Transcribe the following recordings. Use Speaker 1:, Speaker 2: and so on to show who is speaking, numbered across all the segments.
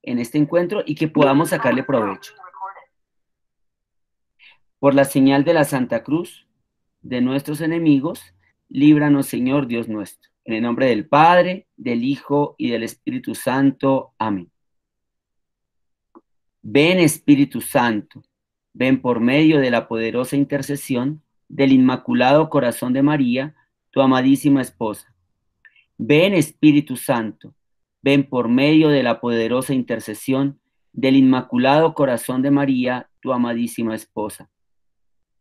Speaker 1: en este encuentro y que podamos sacarle provecho. Por la señal de la Santa Cruz de nuestros enemigos, líbranos, Señor Dios nuestro. En el nombre del Padre, del Hijo y del Espíritu Santo. Amén. Ven, Espíritu Santo, ven por medio de la poderosa intercesión del Inmaculado Corazón de María, tu amadísima esposa. Ven, Espíritu Santo, ven por medio de la poderosa intercesión del Inmaculado Corazón de María, tu amadísima esposa.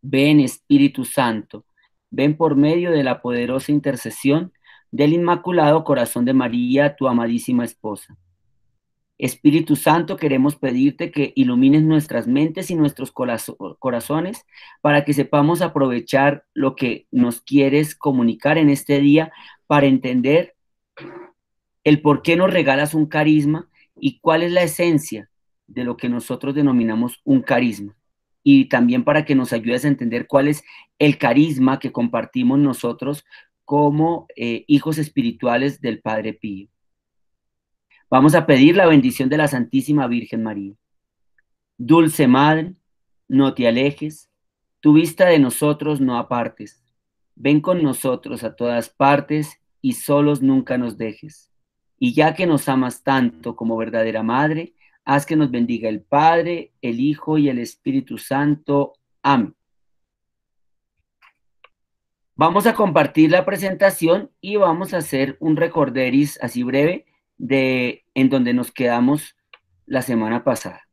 Speaker 1: Ven, Espíritu Santo, ven por medio de la poderosa intercesión del Inmaculado Corazón de María, tu amadísima esposa. Espíritu Santo, queremos pedirte que ilumines nuestras mentes y nuestros corazones para que sepamos aprovechar lo que nos quieres comunicar en este día para entender el por qué nos regalas un carisma y cuál es la esencia de lo que nosotros denominamos un carisma. Y también para que nos ayudes a entender cuál es el carisma que compartimos nosotros como hijos espirituales del Padre Pío. Vamos a pedir la bendición de la Santísima Virgen María. Dulce Madre, no te alejes, tu vista de nosotros no apartes. Ven con nosotros a todas partes y solos nunca nos dejes. Y ya que nos amas tanto como verdadera Madre, haz que nos bendiga el Padre, el Hijo y el Espíritu Santo. Amén. Vamos a compartir la presentación y vamos a hacer un recorderis así breve de en donde nos quedamos la semana pasada.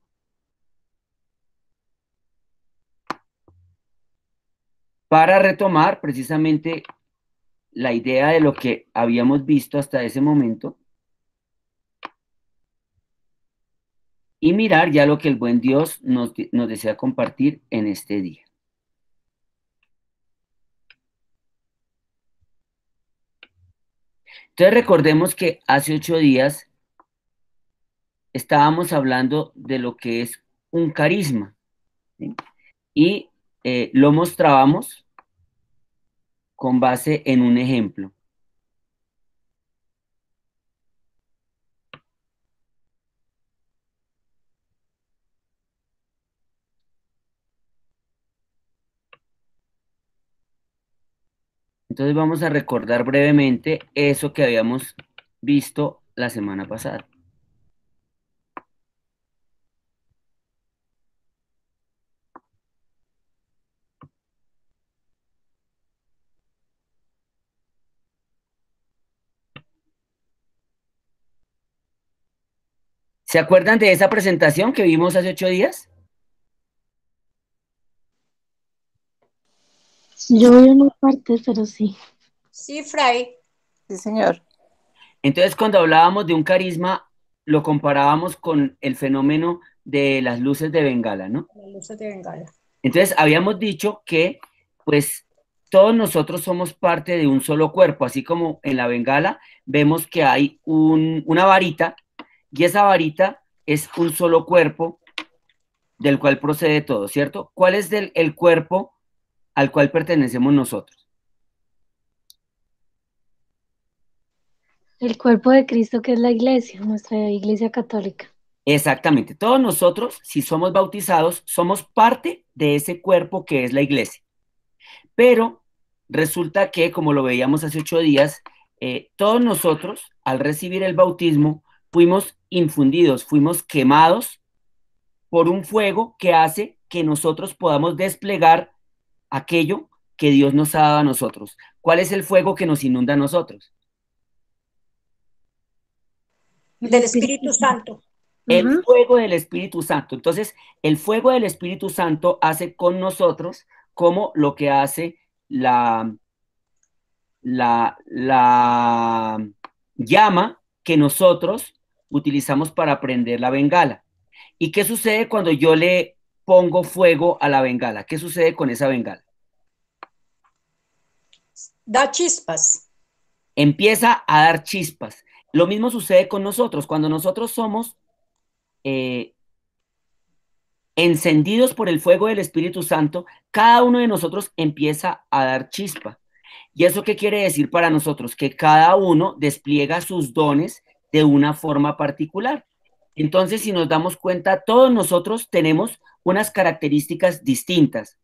Speaker 1: Para retomar precisamente la idea de lo que habíamos visto hasta ese momento y mirar ya lo que el buen Dios nos desea compartir en este día. Entonces recordemos que hace 8 días estábamos hablando de lo que es un carisma, ¿sí? Y lo mostrábamos con base en un ejemplo. Entonces vamos a recordar brevemente eso que habíamos visto la semana pasada. ¿Se acuerdan de esa presentación que vimos hace 8 días?
Speaker 2: Yo vi una parte, pero sí.
Speaker 3: Sí, Fray.
Speaker 4: Sí, señor.
Speaker 1: Entonces, cuando hablábamos de un carisma, lo comparábamos con el fenómeno de las luces de Bengala, ¿no?
Speaker 3: Las luces de Bengala.
Speaker 1: Entonces, habíamos dicho que, pues, todos nosotros somos parte de un solo cuerpo, así como en la Bengala vemos que hay una varita, y esa varita es un solo cuerpo del cual procede todo, ¿cierto? ¿Cuál es el cuerpo al cual pertenecemos nosotros?
Speaker 2: El cuerpo de Cristo, que es la iglesia, nuestra iglesia católica.
Speaker 1: Exactamente. Todos nosotros, si somos bautizados, somos parte de ese cuerpo que es la iglesia. Pero resulta que, como lo veíamos hace 8 días, todos nosotros, al recibir el bautismo, fuimos infundidos, fuimos quemados por un fuego que hace que nosotros podamos desplegar aquello que Dios nos ha dado a nosotros. ¿Cuál es el fuego que nos inunda a nosotros?
Speaker 3: Del Espíritu Santo.
Speaker 1: El fuego del Espíritu Santo. Entonces, el fuego del Espíritu Santo hace con nosotros como lo que hace la llama que nosotros utilizamos para prender la bengala. ¿Y qué sucede cuando yo le pongo fuego a la bengala? ¿Qué sucede con esa bengala?
Speaker 3: Da chispas.
Speaker 1: Empieza a dar chispas. Lo mismo sucede con nosotros. Cuando nosotros somos encendidos por el fuego del Espíritu Santo, cada uno de nosotros empieza a dar chispa. ¿Y eso qué quiere decir para nosotros? Que cada uno despliega sus dones de una forma particular. Entonces, si nos damos cuenta, todos nosotros tenemos unas características distintas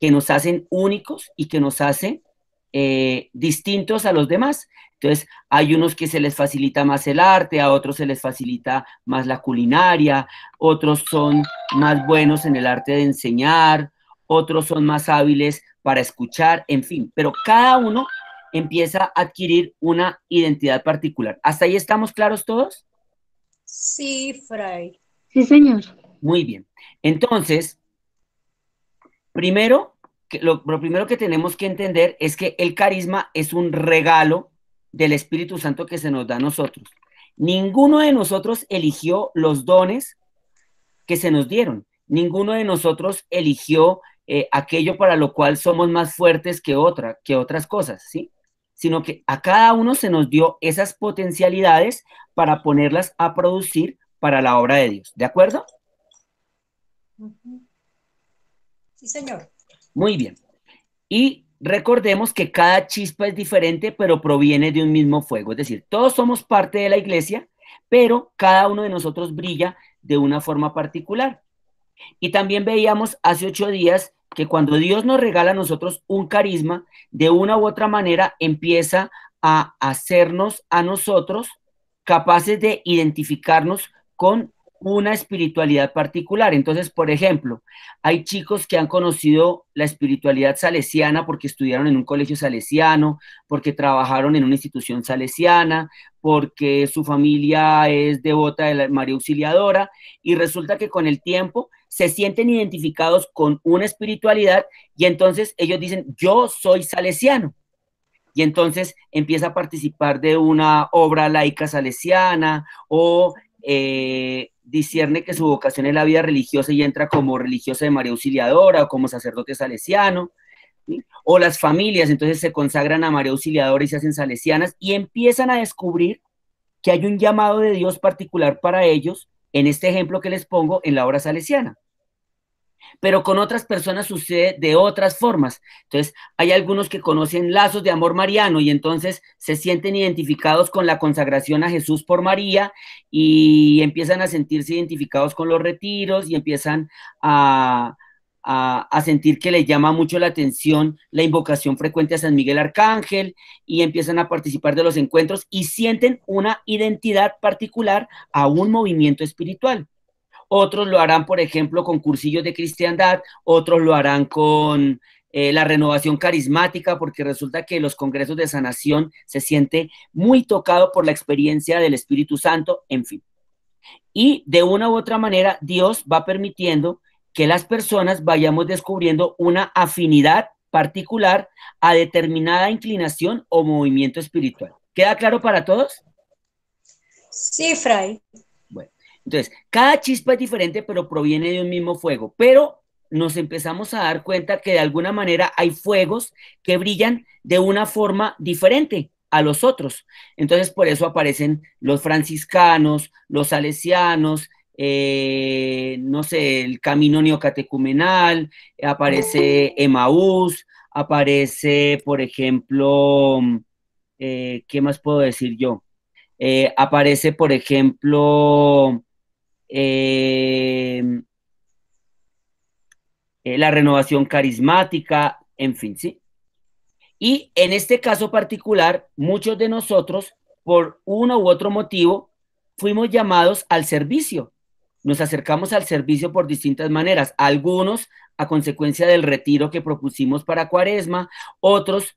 Speaker 1: que nos hacen únicos y que nos hacen distintos a los demás. Entonces, hay unos que se les facilita más el arte, a otros se les facilita más la culinaria, otros son más buenos en el arte de enseñar, otros son más hábiles para escuchar, en fin, pero cada uno empieza a adquirir una identidad particular. ¿Hasta ahí estamos claros todos?
Speaker 3: Sí, Fray.
Speaker 2: Sí, señor.
Speaker 1: Muy bien. Entonces, primero, lo primero que tenemos que entender es que el carisma es un regalo del Espíritu Santo que se nos da a nosotros. Ninguno de nosotros eligió los dones que se nos dieron. Ninguno de nosotros eligió aquello para lo cual somos más fuertes que otras cosas, ¿sí? Sino que a cada uno se nos dio esas potencialidades para ponerlas a producir para la obra de Dios. ¿De acuerdo?
Speaker 3: Sí, señor.
Speaker 1: Muy bien. Y recordemos que cada chispa es diferente, pero proviene de un mismo fuego. Es decir, todos somos parte de la iglesia, pero cada uno de nosotros brilla de una forma particular. Y también veíamos hace 8 días que cuando Dios nos regala a nosotros un carisma, de una u otra manera empieza a hacernos a nosotros capaces de identificarnos con una espiritualidad particular. Entonces, por ejemplo, hay chicos que han conocido la espiritualidad salesiana porque estudiaron en un colegio salesiano, porque trabajaron en una institución salesiana, porque su familia es devota de la María Auxiliadora, y resulta que con el tiempo se sienten identificados con una espiritualidad y entonces ellos dicen, yo soy salesiano. Y entonces empieza a participar de una obra laica salesiana o discierne que su vocación es la vida religiosa y entra como religiosa de María Auxiliadora o como sacerdote salesiano, ¿sí? O las familias entonces se consagran a María Auxiliadora y se hacen salesianas y empiezan a descubrir que hay un llamado de Dios particular para ellos, en este ejemplo que les pongo, en la obra salesiana. Pero con otras personas sucede de otras formas. Entonces, hay algunos que conocen lazos de amor mariano y entonces se sienten identificados con la consagración a Jesús por María y empiezan a sentirse identificados con los retiros y empiezan a sentir que les llama mucho la atención la invocación frecuente a San Miguel Arcángel y empiezan a participar de los encuentros y sienten una identidad particular a un movimiento espiritual. Otros lo harán, por ejemplo, con cursillos de cristiandad, otros lo harán con la renovación carismática, porque resulta que los congresos de sanación se siente muy tocado por la experiencia del Espíritu Santo, en fin. Y de una u otra manera, Dios va permitiendo que las personas vayamos descubriendo una afinidad particular a determinada inclinación o movimiento espiritual. ¿Queda claro para todos?
Speaker 3: Sí, Fray.
Speaker 1: Bueno, entonces, cada chispa es diferente, pero proviene de un mismo fuego. Pero nos empezamos a dar cuenta que de alguna manera hay fuegos que brillan de una forma diferente a los otros. Entonces, por eso aparecen los franciscanos, los salesianos, no sé, el camino neocatecumenal, aparece Emaús, aparece, por ejemplo, ¿qué más puedo decir yo? Aparece, por ejemplo, eh, la renovación carismática, en fin, ¿sí? Y en este caso particular, muchos de nosotros, por uno u otro motivo, fuimos llamados al servicio. Nos acercamos al servicio por distintas maneras. Algunos a consecuencia del retiro que propusimos para Cuaresma, otros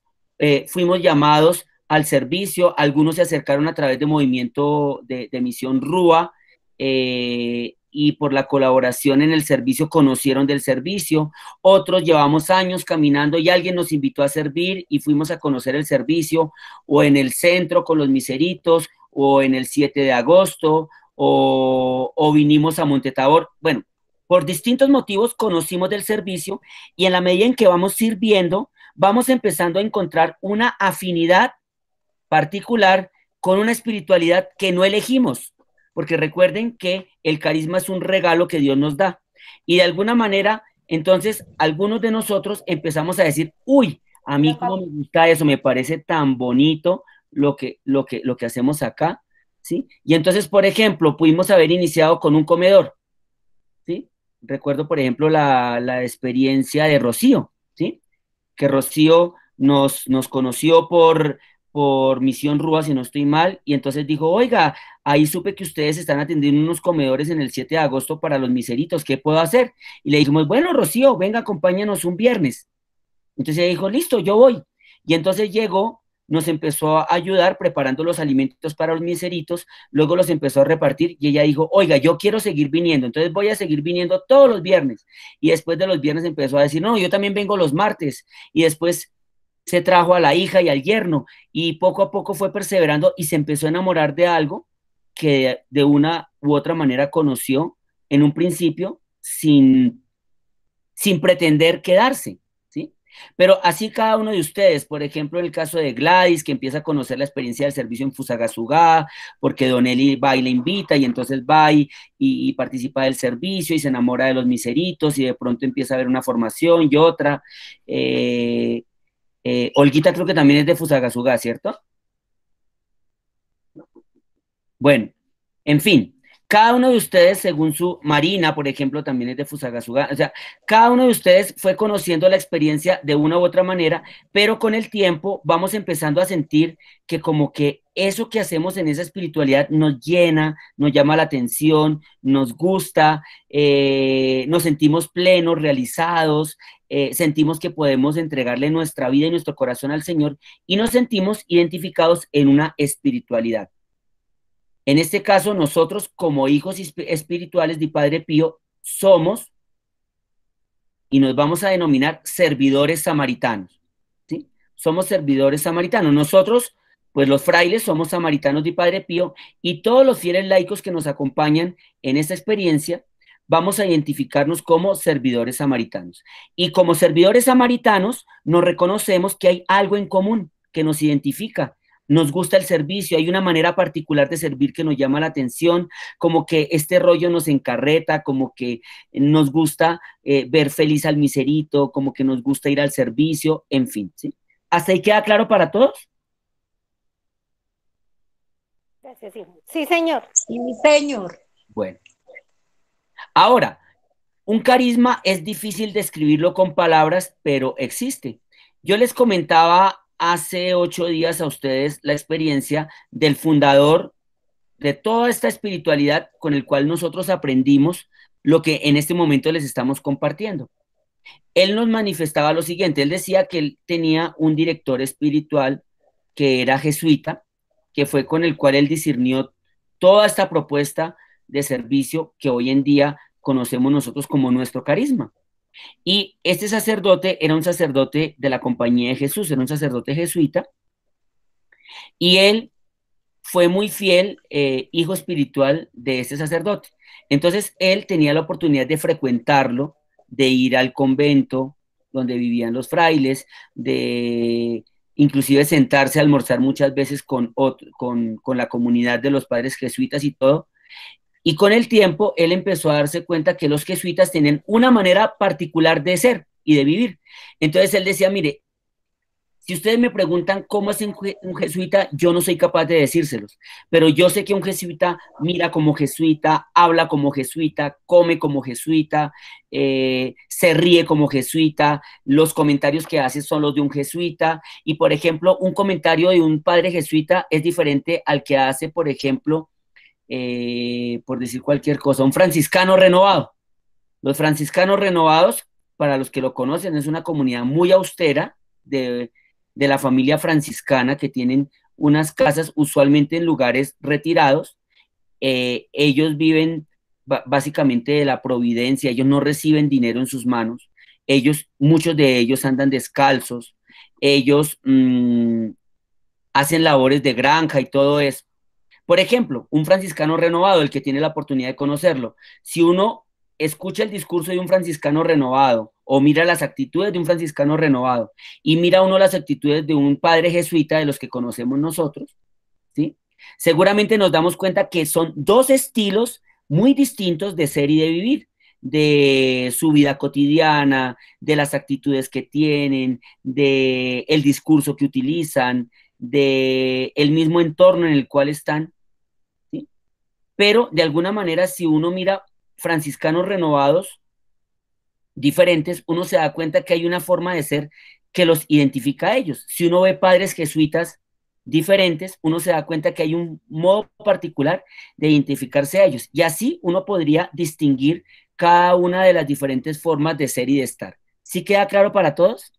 Speaker 1: fuimos llamados al servicio, algunos se acercaron a través de movimiento de misión RUA, y por la colaboración en el servicio conocieron del servicio, otros llevamos años caminando y alguien nos invitó a servir y fuimos a conocer el servicio, o en el centro con los miseritos, o en el 7 de agosto, o vinimos a Montetabor. Bueno, por distintos motivos conocimos del servicio y en la medida en que vamos sirviendo, vamos empezando a encontrar una afinidad particular con una espiritualidad que no elegimos, porque recuerden que el carisma es un regalo que Dios nos da. Y de alguna manera, entonces, algunos de nosotros empezamos a decir, uy, a mí cómo me gusta eso, me parece tan bonito lo que hacemos acá, ¿sí? Y entonces, por ejemplo, pudimos haber iniciado con un comedor, ¿sí? Recuerdo, por ejemplo, la experiencia de Rocío, ¿sí? Que Rocío nos conoció por Misión Rúa, si no estoy mal, y entonces dijo, oiga, ahí supe que ustedes están atendiendo unos comedores en el 7 de agosto para los miseritos, ¿qué puedo hacer? Y le dijimos, bueno, Rocío, venga, acompáñanos un viernes. Entonces ella dijo, listo, yo voy. Y entonces llegó, nos empezó a ayudar preparando los alimentos para los miseritos, luego los empezó a repartir y ella dijo, oiga, yo quiero seguir viniendo, entonces voy a seguir viniendo todos los viernes. Y después de los viernes empezó a decir, no, yo también vengo los martes. Y después se trajo a la hija y al yerno y poco a poco fue perseverando y se empezó a enamorar de algo que de una u otra manera conoció en un principio sin pretender quedarse, ¿sí? Pero así cada uno de ustedes, por ejemplo, en el caso de Gladys, que empieza a conocer la experiencia del servicio en Fusagasugá, porque Don Eli va y le invita, y entonces va y participa del servicio, y se enamora de los miseritos, y de pronto empieza a haber una formación y otra. Olguita creo que también es de Fusagasugá, ¿cierto? Bueno, en fin, cada uno de ustedes, según su Marina, por ejemplo, también es de Fusagasugá, o sea, cada uno de ustedes fue conociendo la experiencia de una u otra manera, pero con el tiempo vamos empezando a sentir que como que eso que hacemos en esa espiritualidad nos llena, nos llama la atención, nos gusta, nos sentimos plenos, realizados, sentimos que podemos entregarle nuestra vida y nuestro corazón al Señor y nos sentimos identificados en una espiritualidad. En este caso, nosotros como hijos espirituales de Padre Pío somos y nos vamos a denominar servidores samaritanos, ¿sí? Somos servidores samaritanos. Nosotros, pues los frailes, somos samaritanos de Padre Pío y todos los fieles laicos que nos acompañan en esta experiencia, vamos a identificarnos como servidores samaritanos. Y como servidores samaritanos, nos reconocemos que hay algo en común que nos identifica. Nos gusta el servicio, hay una manera particular de servir que nos llama la atención, como que este rollo nos encarreta, como que nos gusta ver feliz al miserito, como que nos gusta ir al servicio, en fin, ¿sí? ¿Hasta ahí queda claro para todos?
Speaker 4: Gracias, hijo. Sí, señor.
Speaker 3: Sí, señor.
Speaker 1: Bueno, ahora, un carisma es difícil describirlo con palabras, pero existe. Yo les comentaba hace 8 días a ustedes la experiencia del fundador de toda esta espiritualidad con el cual nosotros aprendimos lo que en este momento les estamos compartiendo. Él nos manifestaba lo siguiente, él decía que él tenía un director espiritual que era jesuita, que fue con el cual él discernió toda esta propuesta de servicio que hoy en día conocemos nosotros como nuestro carisma. Y este sacerdote era un sacerdote de la Compañía de Jesús, era un sacerdote jesuita, y él fue muy fiel hijo espiritual de ese sacerdote. Entonces él tenía la oportunidad de frecuentarlo, de ir al convento donde vivían los frailes, de inclusive sentarse a almorzar muchas veces con la comunidad de los padres jesuitas y todo. Y con el tiempo él empezó a darse cuenta que los jesuitas tienen una manera particular de ser y de vivir. Entonces él decía, mire, si ustedes me preguntan cómo es un jesuita, yo no soy capaz de decírselos, pero yo sé que un jesuita mira como jesuita, habla como jesuita, come como jesuita, se ríe como jesuita, los comentarios que hace son los de un jesuita, y por ejemplo, un comentario de un padre jesuita es diferente al que hace, por ejemplo, por decir cualquier cosa, un franciscano renovado. Los franciscanos renovados, para los que lo conocen, es una comunidad muy austera de la familia franciscana que tienen unas casas usualmente en lugares retirados. Ellos viven básicamente de la providencia, ellos no reciben dinero en sus manos, muchos de ellos andan descalzos, ellos hacen labores de granja y todo eso. Por ejemplo, un franciscano renovado, el que tiene la oportunidad de conocerlo, si uno escucha el discurso de un franciscano renovado o mira las actitudes de un franciscano renovado y mira uno las actitudes de un padre jesuita de los que conocemos nosotros, ¿sí? Seguramente nos damos cuenta que son dos estilos muy distintos de ser y de vivir, de su vida cotidiana, de las actitudes que tienen, de el discurso que utilizan, de el mismo entorno en el cual están. pero de alguna manera si uno mira franciscanos renovados diferentes, uno se da cuenta que hay una forma de ser que los identifica a ellos. Si uno ve padres jesuitas diferentes, uno se da cuenta que hay un modo particular de identificarse a ellos. Y así uno podría distinguir cada una de las diferentes formas de ser y de estar. ¿Sí queda claro para todos?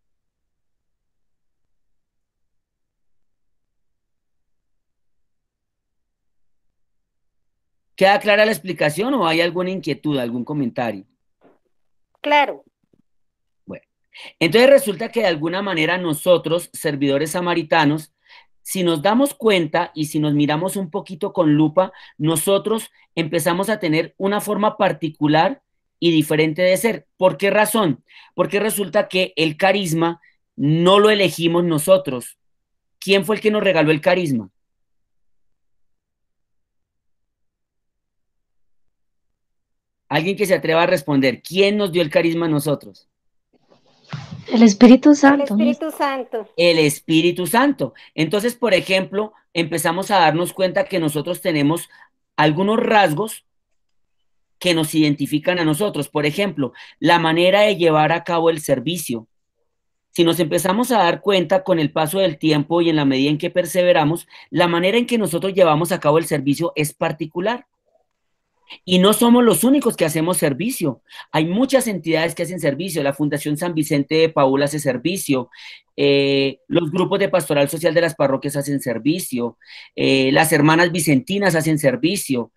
Speaker 1: ¿Queda clara la explicación o hay alguna inquietud, algún comentario?
Speaker 4: Claro.
Speaker 1: Bueno, entonces resulta que de alguna manera nosotros, servidores samaritanos, si nos damos cuenta y si nos miramos un poquito con lupa, nosotros empezamos a tener una forma particular y diferente de ser. ¿Por qué razón? Porque resulta que el carisma no lo elegimos nosotros. ¿Quién fue el que nos regaló el carisma? Alguien que se atreva a responder. ¿Quién nos dio el carisma a nosotros?
Speaker 2: El Espíritu
Speaker 4: El
Speaker 2: Santo.
Speaker 4: Espíritu Santo.
Speaker 1: El Espíritu Santo. Entonces, por ejemplo, empezamos a darnos cuenta que nosotros tenemos algunos rasgos que nos identifican a nosotros. Por ejemplo, la manera de llevar a cabo el servicio. Si nos empezamos a dar cuenta con el paso del tiempo y en la medida en que perseveramos, la manera en que nosotros llevamos a cabo el servicio es particular. Y no somos los únicos que hacemos servicio. Hay muchas entidades que hacen servicio. La Fundación San Vicente de Paúl hace servicio. Los grupos de pastoral social de las parroquias hacen servicio. Las hermanas vicentinas hacen servicio.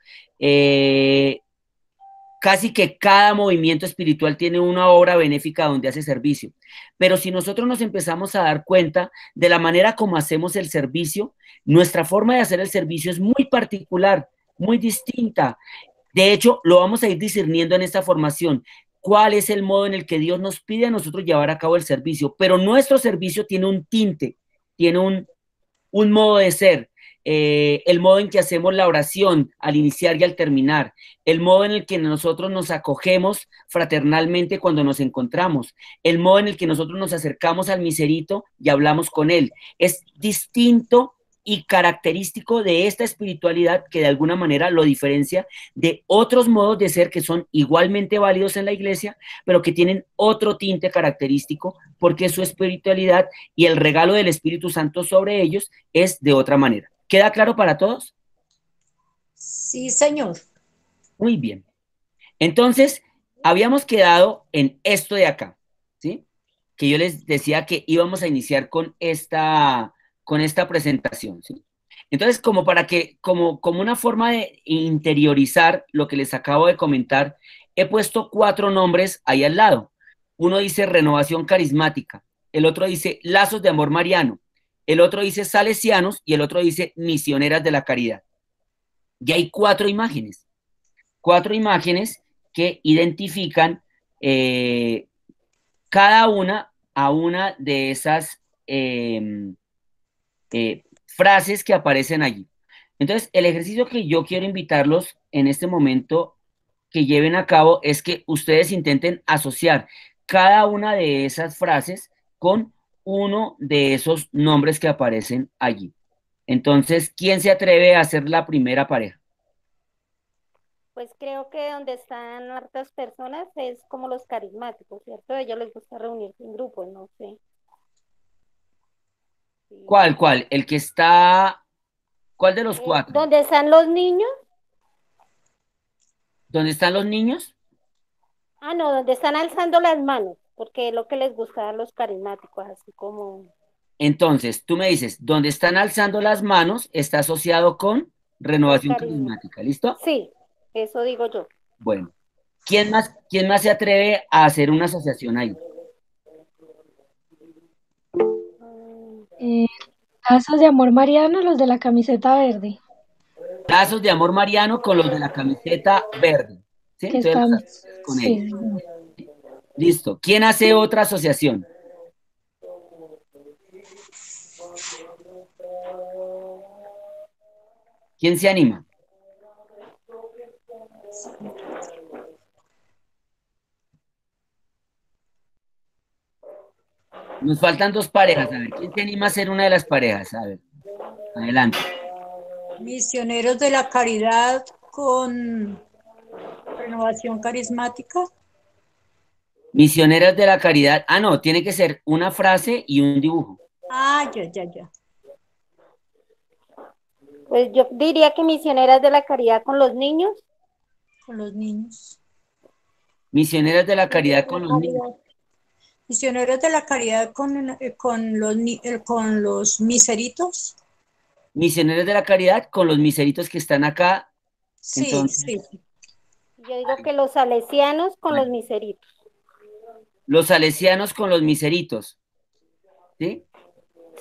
Speaker 1: Casi que cada movimiento espiritual tiene una obra benéfica donde hace servicio. Pero si nosotros nos empezamos a dar cuenta de la manera como hacemos el servicio, nuestra forma de hacer el servicio es muy particular, muy distinta. De hecho, lo vamos a ir discerniendo en esta formación. ¿Cuál es el modo en el que Dios nos pide a nosotros llevar a cabo el servicio? Pero nuestro servicio tiene un tinte, tiene un modo de ser. El modo en que hacemos la oración al iniciar y al terminar, el modo en el que nosotros nos acogemos fraternalmente cuando nos encontramos, el modo en el que nosotros nos acercamos al miserito y hablamos con él. Es distinto y característico de esta espiritualidad que de alguna manera lo diferencia de otros modos de ser que son igualmente válidos en la iglesia, pero que tienen otro tinte característico porque su espiritualidad y el regalo del Espíritu Santo sobre ellos es de otra manera. ¿Queda claro para todos?
Speaker 3: Sí, señor.
Speaker 1: Muy bien. Entonces, habíamos quedado en esto de acá, ¿sí? Que yo les decía que íbamos a iniciar con esta presentación, ¿sí? Entonces, como para que, como una forma de interiorizar lo que les acabo de comentar, he puesto 4 nombres ahí al lado. Uno dice renovación carismática, el otro dice lazos de amor mariano, el otro dice salesianos y el otro dice misioneras de la caridad. Y hay 4 imágenes que identifican cada una a una de esas frases que aparecen allí. Entonces, el ejercicio que yo quiero invitarlos en este momento que lleven a cabo es que ustedes intenten asociar cada una de esas frases con uno de esos nombres que aparecen allí. Entonces, ¿quién se atreve a hacer la primera pareja?
Speaker 4: Pues creo que donde están hartas personas es como los carismáticos, ¿cierto? A ellos les gusta reunirse en grupos, no sé. Sí.
Speaker 1: ¿Cuál? El que está... ¿Cuál de los 4?
Speaker 4: ¿Dónde están los niños?
Speaker 1: ¿Dónde están los niños?
Speaker 4: Ah, no, donde están alzando las manos, porque es lo que les gusta a los carismáticos, así como...
Speaker 1: Entonces, tú me dices, ¿dónde están alzando las manos está asociado con renovación carismática? ¿Listo?
Speaker 4: Sí, eso digo yo.
Speaker 1: Bueno, quién más se atreve a hacer una asociación ahí?
Speaker 2: Lazos de amor mariano, los de la camiseta verde.
Speaker 1: Lazos de amor mariano con los de la camiseta verde. ¿Sí?
Speaker 2: Que
Speaker 1: Entonces,
Speaker 2: están,
Speaker 1: los asocias con
Speaker 2: sí.
Speaker 1: ellos. Listo. ¿Quién hace otra asociación? ¿Quién se anima? Nos faltan 2 parejas. A ver, ¿quién se anima a ser una de las parejas? A ver, adelante.
Speaker 3: Misioneros de la caridad con Renovación Carismática.
Speaker 1: Misioneras de la Caridad. Ah, no, tiene que ser una frase y un dibujo.
Speaker 3: Ah, ya.
Speaker 4: Pues yo diría que Misioneras de la Caridad con los niños.
Speaker 3: Con los niños.
Speaker 1: Misioneras de la Caridad con los niños.
Speaker 3: Misioneros de la Caridad con los miseritos.
Speaker 1: Misioneras de la Caridad con los miseritos que están acá.
Speaker 3: Sí,
Speaker 1: Entonces,
Speaker 3: sí.
Speaker 4: Yo digo que los salesianos con los miseritos.
Speaker 1: los salesianos con los miseritos. ¿Sí?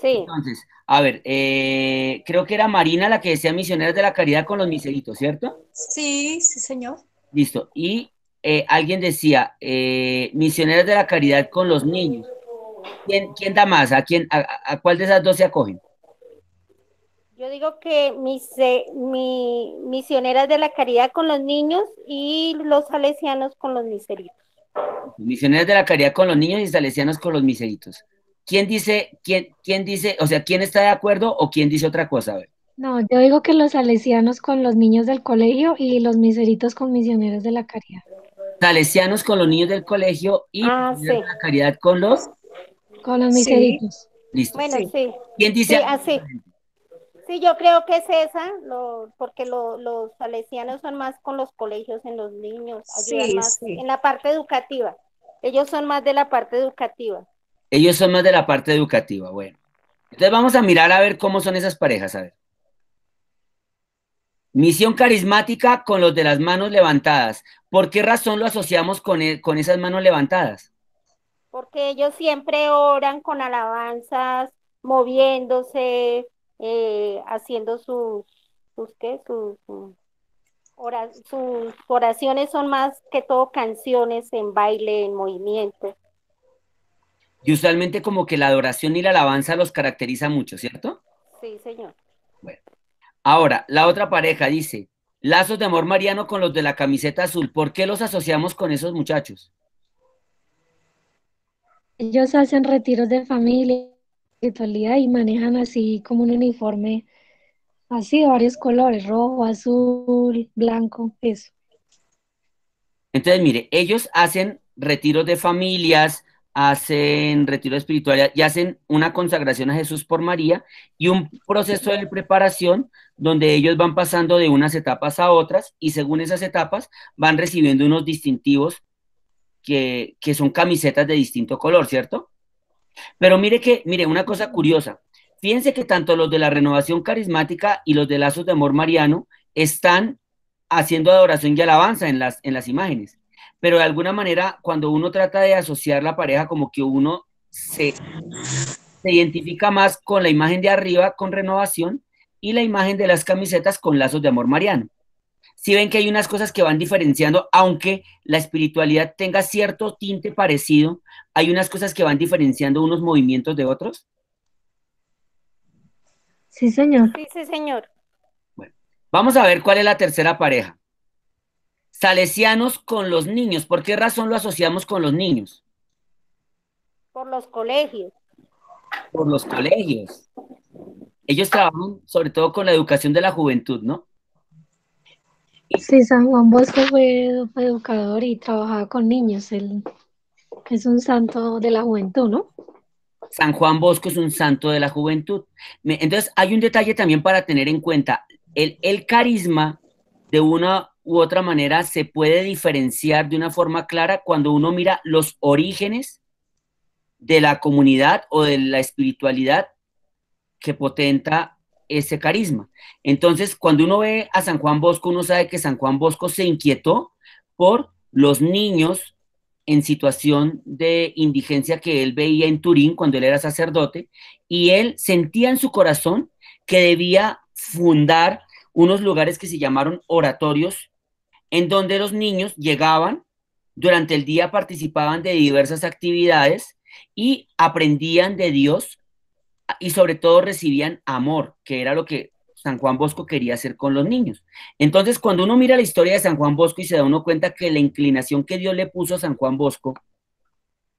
Speaker 4: Sí,
Speaker 1: Entonces, a ver, creo que era Marina la que decía Misioneras de la Caridad con los miseritos, ¿cierto?
Speaker 3: Sí, señor.
Speaker 1: Listo. Y alguien decía Misioneras de la Caridad con los niños. ¿Quién da más? ¿A cuál de esas dos se acogen?
Speaker 4: yo digo que Misioneras de la Caridad con los niños y los salesianos con los miseritos.
Speaker 1: Misioneras de la Caridad con los niños y salesianos con los miseritos. ¿Quién dice, o sea, quién está de acuerdo o quién dice otra cosa? A ver.
Speaker 2: No, yo digo que los salesianos con los niños del colegio y los miseritos con misioneros de la caridad.
Speaker 1: Salesianos con los niños del colegio y
Speaker 4: Ah,
Speaker 1: Misioneras
Speaker 4: sí.
Speaker 1: de la Caridad con los...
Speaker 2: Con los
Speaker 3: Sí,
Speaker 2: miseritos.
Speaker 1: Listo.
Speaker 4: Bueno,
Speaker 3: sí.
Speaker 4: sí.
Speaker 1: ¿Quién dice
Speaker 4: Sí,
Speaker 1: algo
Speaker 4: así.
Speaker 1: diferente?
Speaker 4: Sí, yo creo que es esa, porque los salesianos son más con los colegios en los niños, ayudan
Speaker 3: Sí,
Speaker 4: más
Speaker 3: sí.
Speaker 4: en la parte educativa. Ellos son más de la parte educativa.
Speaker 1: Ellos son más de la parte educativa, bueno. Entonces vamos a mirar a ver cómo son esas parejas, a ver. Misión carismática con los de las manos levantadas. ¿Por qué razón lo asociamos con esas manos levantadas?
Speaker 4: Porque ellos siempre oran con alabanzas, moviéndose, haciendo ¿qué? Sus oraciones son más que todo canciones en baile, en movimiento.
Speaker 1: Y usualmente como que la adoración y la alabanza los caracteriza mucho, ¿cierto?
Speaker 4: Sí, señor.
Speaker 1: Bueno. Ahora, la otra pareja dice, lazos de amor mariano con los de la camiseta azul. ¿Por qué los asociamos con esos muchachos?
Speaker 2: Ellos hacen retiros de familia, espiritualidad y manejan así como un uniforme, así de varios colores, rojo, azul, blanco, eso.
Speaker 1: Entonces, mire, ellos hacen retiros de familias, hacen retiro espiritual y hacen una consagración a Jesús por María y un proceso de preparación donde ellos van pasando de unas etapas a otras y según esas etapas van recibiendo unos distintivos que son camisetas de distinto color, ¿cierto? Pero mire, una cosa curiosa. Fíjense que tanto los de la renovación carismática y los de lazos de amor mariano están haciendo adoración y alabanza en las imágenes. Pero de alguna manera, cuando uno trata de asociar la pareja, como que uno se identifica más con la imagen de arriba, con renovación, y la imagen de las camisetas con lazos de amor mariano. Si ven que hay unas cosas que van diferenciando, aunque la espiritualidad tenga cierto tinte parecido, hay unas cosas que van diferenciando unos movimientos de otros.
Speaker 2: Sí, señor.
Speaker 4: Sí, sí, señor.
Speaker 1: Bueno, vamos a ver cuál es la tercera pareja. Salesianos con los niños. ¿Por qué razón lo asociamos con los niños?
Speaker 4: Por los colegios.
Speaker 1: Por los colegios. Ellos trabajan sobre todo con la educación de la juventud, ¿no?
Speaker 2: Sí, San Juan Bosco fue educador y trabajaba con niños. Él es un santo de la juventud, ¿no?
Speaker 1: San Juan Bosco es un santo de la juventud. Entonces, hay un detalle también para tener en cuenta. El carisma, de una u otra manera, se puede diferenciar de una forma clara cuando uno mira los orígenes de la comunidad o de la espiritualidad que potenta ese carisma. Entonces, cuando uno ve a San Juan Bosco, uno sabe que San Juan Bosco se inquietó por los niños en situación de indigencia que él veía en Turín cuando él era sacerdote, y él sentía en su corazón que debía fundar unos lugares que se llamaron oratorios, en donde los niños llegaban, durante el día participaban de diversas actividades y aprendían de Dios y sobre todo recibían amor, que era lo que San Juan Bosco quería hacer con los niños. Entonces, cuando uno mira la historia de San Juan Bosco y se da uno cuenta que la inclinación que Dios le puso a San Juan Bosco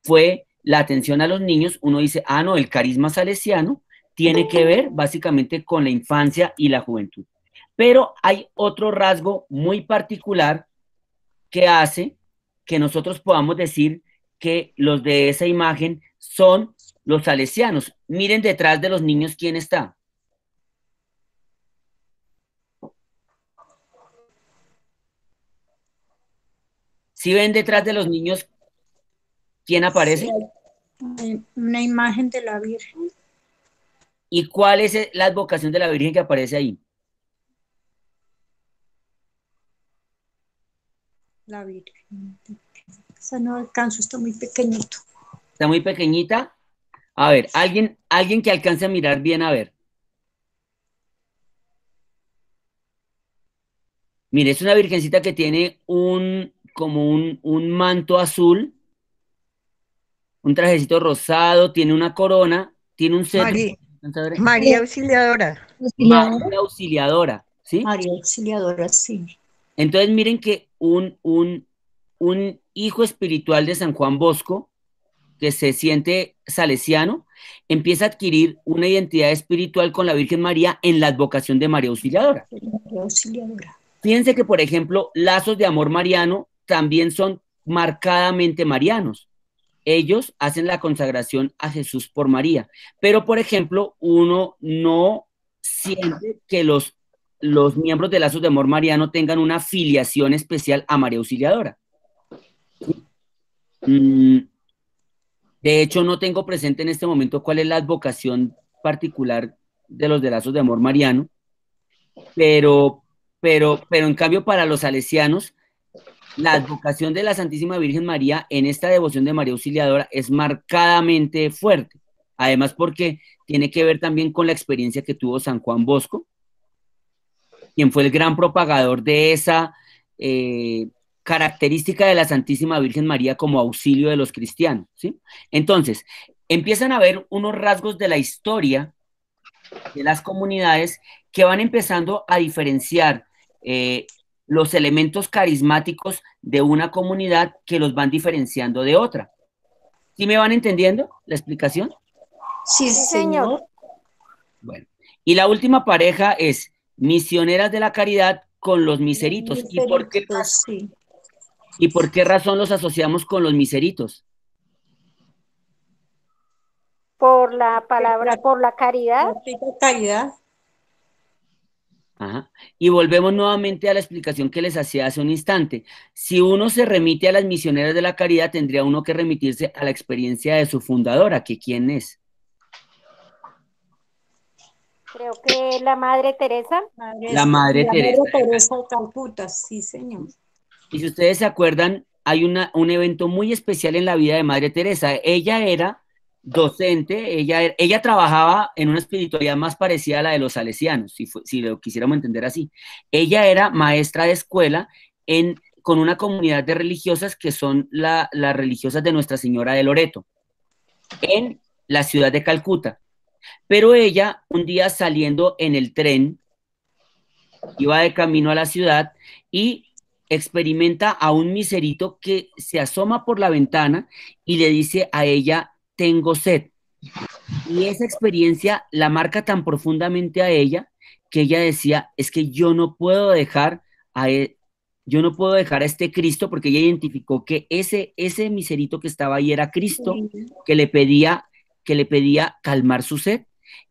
Speaker 1: fue la atención a los niños, uno dice, ah, no, el carisma salesiano tiene que ver básicamente con la infancia y la juventud. Pero hay otro rasgo muy particular que hace que nosotros podamos decir que los de esa imagen son los salesianos. Miren detrás de los niños quién está. ¿Sí ven detrás de los niños quién aparece?
Speaker 3: Sí, hay una imagen de la Virgen.
Speaker 1: ¿Y cuál es la advocación de la Virgen que aparece ahí?
Speaker 3: La Virgen. Esa no alcanzo, está muy pequeñito.
Speaker 1: Está muy pequeñita. A ver, alguien que alcance a mirar bien, a ver. Mire, es una virgencita que tiene como un manto azul, un trajecito rosado, tiene una corona, tiene un cetro.
Speaker 5: María Auxiliadora.
Speaker 1: María Auxiliadora, ¿sí?
Speaker 3: María Auxiliadora, sí.
Speaker 1: Entonces miren que un hijo espiritual de San Juan Bosco, que se siente salesiano, empieza a adquirir una identidad espiritual con la Virgen María en la advocación de María Auxiliadora.
Speaker 3: María Auxiliadora.
Speaker 1: Fíjense que, por ejemplo, lazos de amor mariano también son marcadamente marianos. Ellos hacen la consagración a Jesús por María. Pero, por ejemplo, uno no siente que los miembros de lazos de amor mariano tengan una filiación especial a María Auxiliadora. De hecho, no tengo presente en este momento cuál es la advocación particular de los de lazos de amor mariano, pero en cambio para los salesianos, la advocación de la Santísima Virgen María en esta devoción de María Auxiliadora es marcadamente fuerte. Además porque tiene que ver también con la experiencia que tuvo San Juan Bosco, quien fue el gran propagador de esa característica de la Santísima Virgen María como auxilio de los cristianos, ¿sí? Entonces, empiezan a ver unos rasgos de la historia de las comunidades que van empezando a diferenciar los elementos carismáticos de una comunidad que los van diferenciando de otra. ¿Sí me van entendiendo la explicación?
Speaker 3: Sí, señor.
Speaker 1: Bueno, y la última pareja es misioneras de la caridad con los miseritos. ¿Y por qué razón los asociamos con los miseritos?
Speaker 4: Por la palabra, por la caridad.
Speaker 3: La caridad.
Speaker 1: Ajá. Y volvemos nuevamente a la explicación que les hacía hace un instante. Si uno se remite a las misioneras de la caridad, tendría uno que remitirse a la experiencia de su fundadora, que ¿quién es?
Speaker 3: Creo que la Madre Teresa.
Speaker 1: La Madre Teresa.
Speaker 3: La Madre Teresa de Calcuta, sí, señor.
Speaker 1: Y si ustedes se acuerdan, hay un evento muy especial en la vida de Madre Teresa. Ella era docente, ella trabajaba en una espiritualidad más parecida a la de los salesianos, si lo quisiéramos entender así. Ella era maestra de escuela con una comunidad de religiosas que son las religiosas de Nuestra Señora de Loreto, en la ciudad de Calcuta. Pero ella, un día saliendo en el tren, iba de camino a la ciudad y experimenta a un miserito que se asoma por la ventana y le dice a ella: tengo sed. Y esa experiencia la marca tan profundamente a ella que ella decía: es que yo no puedo dejar a este Cristo, porque ella identificó que ese miserito que estaba ahí era Cristo, que le pedía calmar su sed.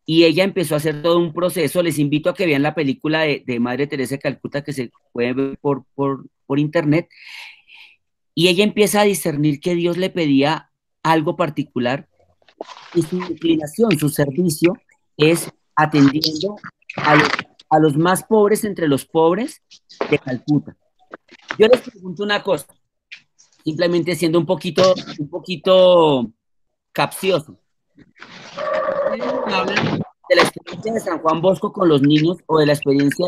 Speaker 1: Y ella empezó a hacer todo un proceso. Les invito a que vean la película de Madre Teresa de Calcuta, que se puede ver por internet. Y ella empieza a discernir que Dios le pedía algo particular, y su inclinación, su servicio, es atendiendo a los más pobres entre los pobres de Calcuta. Yo les pregunto una cosa, simplemente siendo un poquito capcioso. ¿Hablan de la experiencia de San Juan Bosco con los niños o de la experiencia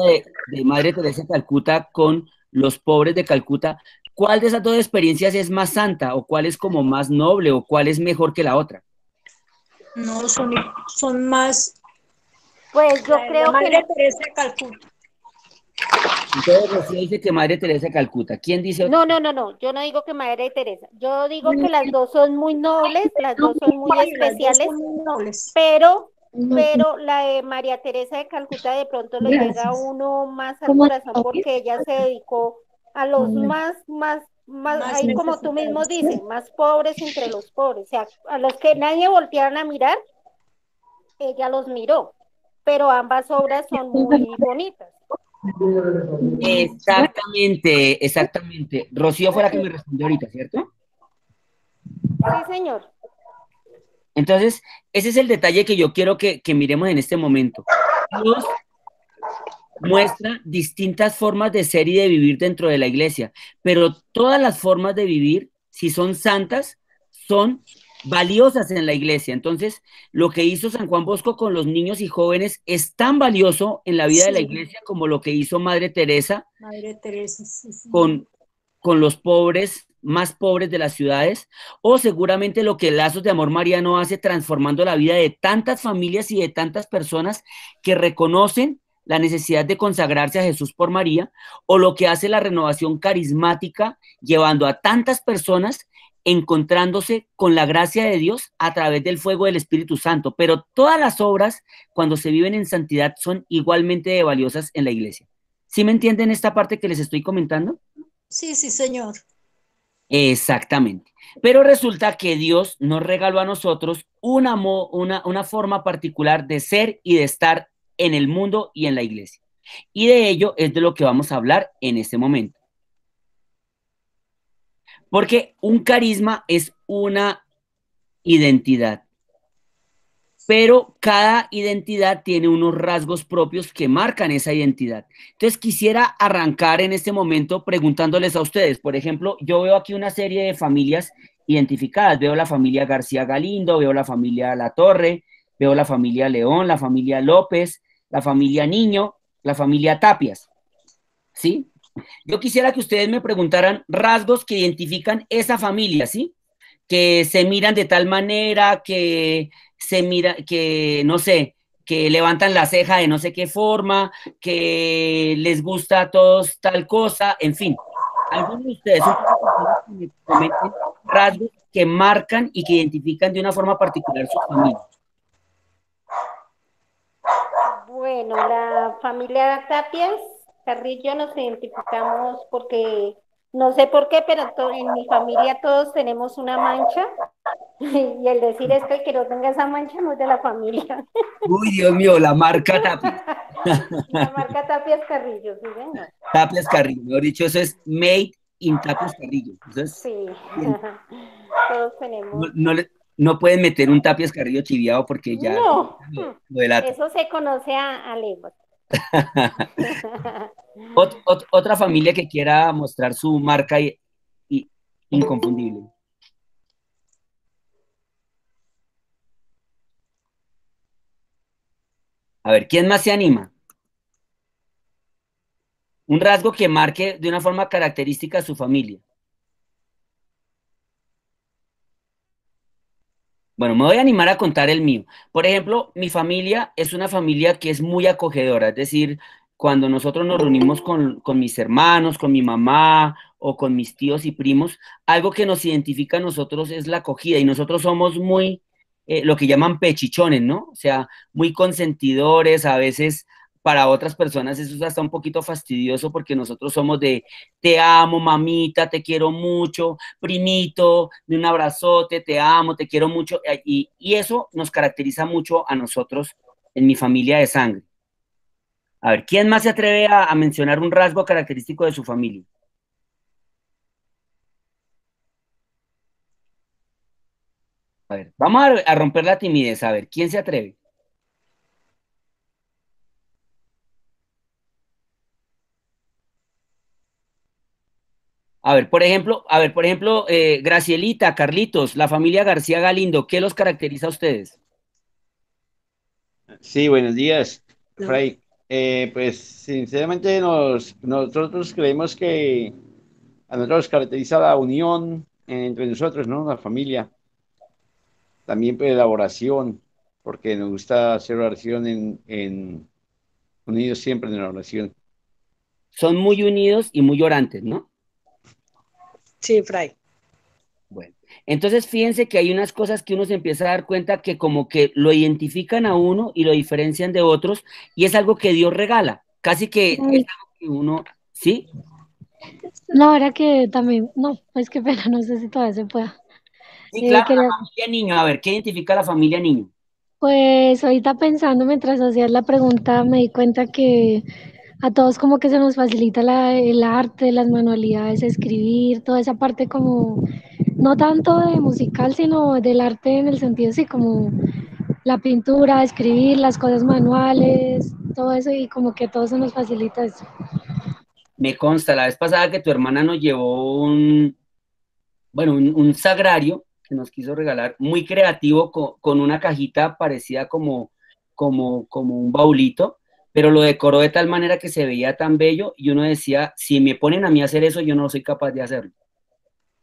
Speaker 1: de Madre Teresa de Calcuta con los pobres de Calcuta? ¿Cuál de esas dos experiencias es más santa, o cuál es como más noble, o cuál es mejor que la otra?
Speaker 3: No, son más.
Speaker 4: Pues yo creo que
Speaker 3: Madre Teresa de Calcuta.
Speaker 1: Entonces Rocío dice que Madre Teresa de Calcuta. ¿Quién dice otra?
Speaker 4: No, yo no digo que Madre Teresa. Yo digo que las dos son muy nobles, las dos son muy especiales, pero
Speaker 2: No,
Speaker 4: pero la de María Teresa de Calcuta de pronto le llega a
Speaker 2: gracias.
Speaker 4: uno más al
Speaker 2: ¿Cómo
Speaker 4: corazón
Speaker 2: está bien?
Speaker 4: porque ella se dedicó a los más,
Speaker 3: Más
Speaker 4: ahí como tú mismo
Speaker 3: necesitados.
Speaker 4: dices, más pobres entre los pobres, o sea, a los que nadie volteaban a mirar, ella los miró, pero ambas obras son muy bonitas.
Speaker 1: Exactamente, exactamente. Rocío fue la que me respondió ahorita, ¿cierto?
Speaker 4: Sí, señor.
Speaker 1: Entonces, ese es el detalle que yo quiero que miremos en este momento. Dios muestra distintas formas de ser y de vivir dentro de la iglesia, pero todas las formas de vivir, si son santas, son valiosas en la iglesia. Entonces, lo que hizo San Juan Bosco con los niños y jóvenes es tan valioso en la vida de la
Speaker 3: Sí,
Speaker 1: iglesia como lo que hizo Madre Teresa
Speaker 3: Madre Teresa, sí, señor.
Speaker 1: con los pobres, más pobres de las ciudades, o seguramente lo que Lazos de Amor Mariano hace transformando la vida de tantas familias y de tantas personas que reconocen la necesidad de consagrarse a Jesús por María, o lo que hace la renovación carismática, llevando a tantas personas encontrándose con la gracia de Dios a través del fuego del Espíritu Santo. Pero todas las obras, cuando se viven en santidad, son igualmente valiosas en la iglesia. ¿Sí me entienden esta parte que les estoy comentando?
Speaker 3: Sí, sí, señor.
Speaker 1: Exactamente. Pero resulta que Dios nos regaló a nosotros una forma particular de ser y de estar en el mundo y en la iglesia. Y de ello es de lo que vamos a hablar en este momento. Porque un carisma es una identidad, pero cada identidad tiene unos rasgos propios que marcan esa identidad. Entonces quisiera arrancar en este momento preguntándoles a ustedes, por ejemplo, yo veo aquí una serie de familias identificadas, veo la familia García Galindo, veo la familia La Torre, veo la familia León, la familia López, la familia Niño, la familia Tapias, ¿sí? Yo quisiera que ustedes me preguntaran rasgos que identifican esa familia, ¿sí? Que se miran de tal manera, que se mira, que no sé, que levantan la ceja de no sé qué forma, que les gusta a todos tal cosa, en fin. Algunos de ustedes, un poco de personas que me comenten rasgos que marcan y que identifican de una forma particular su familia.
Speaker 4: Bueno, la familia Tapias Carrillo nos identificamos porque, no sé por qué, pero en mi familia todos tenemos una mancha y el decir es que el que no tenga esa mancha no es de la familia.
Speaker 1: Uy, Dios mío, la marca Tapias.
Speaker 4: La marca Tapias Carrillo, sí, señor.
Speaker 1: Tapias Carrillo, mejor dicho, eso es made in Tapias Carrillo. Entonces,
Speaker 4: Sí, todos
Speaker 1: no,
Speaker 4: tenemos.
Speaker 1: no pueden meter un Tapias Carrillo chiviado porque ya
Speaker 4: No,
Speaker 1: lo delata.
Speaker 4: eso se conoce a leguas.
Speaker 1: Otra familia que quiera mostrar su marca y inconfundible. A ver, ¿quién más se anima? Un rasgo que marque de una forma característica a su familia. Bueno, me voy a animar a contar el mío. Por ejemplo, mi familia es una familia que es muy acogedora, es decir, cuando nosotros nos reunimos con mis hermanos, con mi mamá o con mis tíos y primos, algo que nos identifica a nosotros es la acogida y nosotros somos muy, lo que llaman pechichones, ¿no? O sea, muy consentidores, a veces para otras personas eso es hasta un poquito fastidioso porque nosotros somos de te amo, mamita, te quiero mucho, primito, de un abrazote, te amo, te quiero mucho, y eso nos caracteriza mucho a nosotros en mi familia de sangre. A ver, ¿quién más se atreve a mencionar un rasgo característico de su familia? A ver, vamos a romper la timidez, a ver, ¿quién se atreve? por ejemplo, Gracielita, Carlitos, la familia García Galindo, ¿qué los caracteriza a ustedes?
Speaker 6: Sí, buenos días, Fray. Pues sinceramente nosotros creemos que a nosotros nos caracteriza la unión entre nosotros, ¿no? La familia. También pues la oración, porque nos gusta hacer oración unidos siempre en la oración.
Speaker 1: Son muy unidos y muy orantes, ¿no?
Speaker 5: Sí, Fray.
Speaker 1: Bueno, Entonces, fíjense que hay unas cosas que uno se empieza a dar cuenta que como que lo identifican a uno y lo diferencian de otros, y es algo que Dios regala, casi que es
Speaker 2: Ay,
Speaker 1: algo que uno, ¿sí?
Speaker 2: no, era que también, no, pues qué pena, no sé si todavía se pueda.
Speaker 1: Sí, claro,
Speaker 2: Quería,
Speaker 1: la familia niño, a ver, ¿qué identifica a la familia niño?
Speaker 2: pues ahorita pensando mientras hacías la pregunta me di cuenta que a todos como que se nos facilita el arte, las manualidades, escribir, toda esa parte como, no tanto de musical, sino del arte en el sentido así como la pintura, escribir, las cosas manuales, todo eso y como que todo se nos facilita eso.
Speaker 1: Me consta, la vez pasada que tu hermana nos llevó bueno, un sagrario que nos quiso regalar, muy creativo, con una cajita parecida como un baulito, pero lo decoró de tal manera que se veía tan bello y uno decía, si me ponen a mí a hacer eso, yo no soy capaz de hacerlo.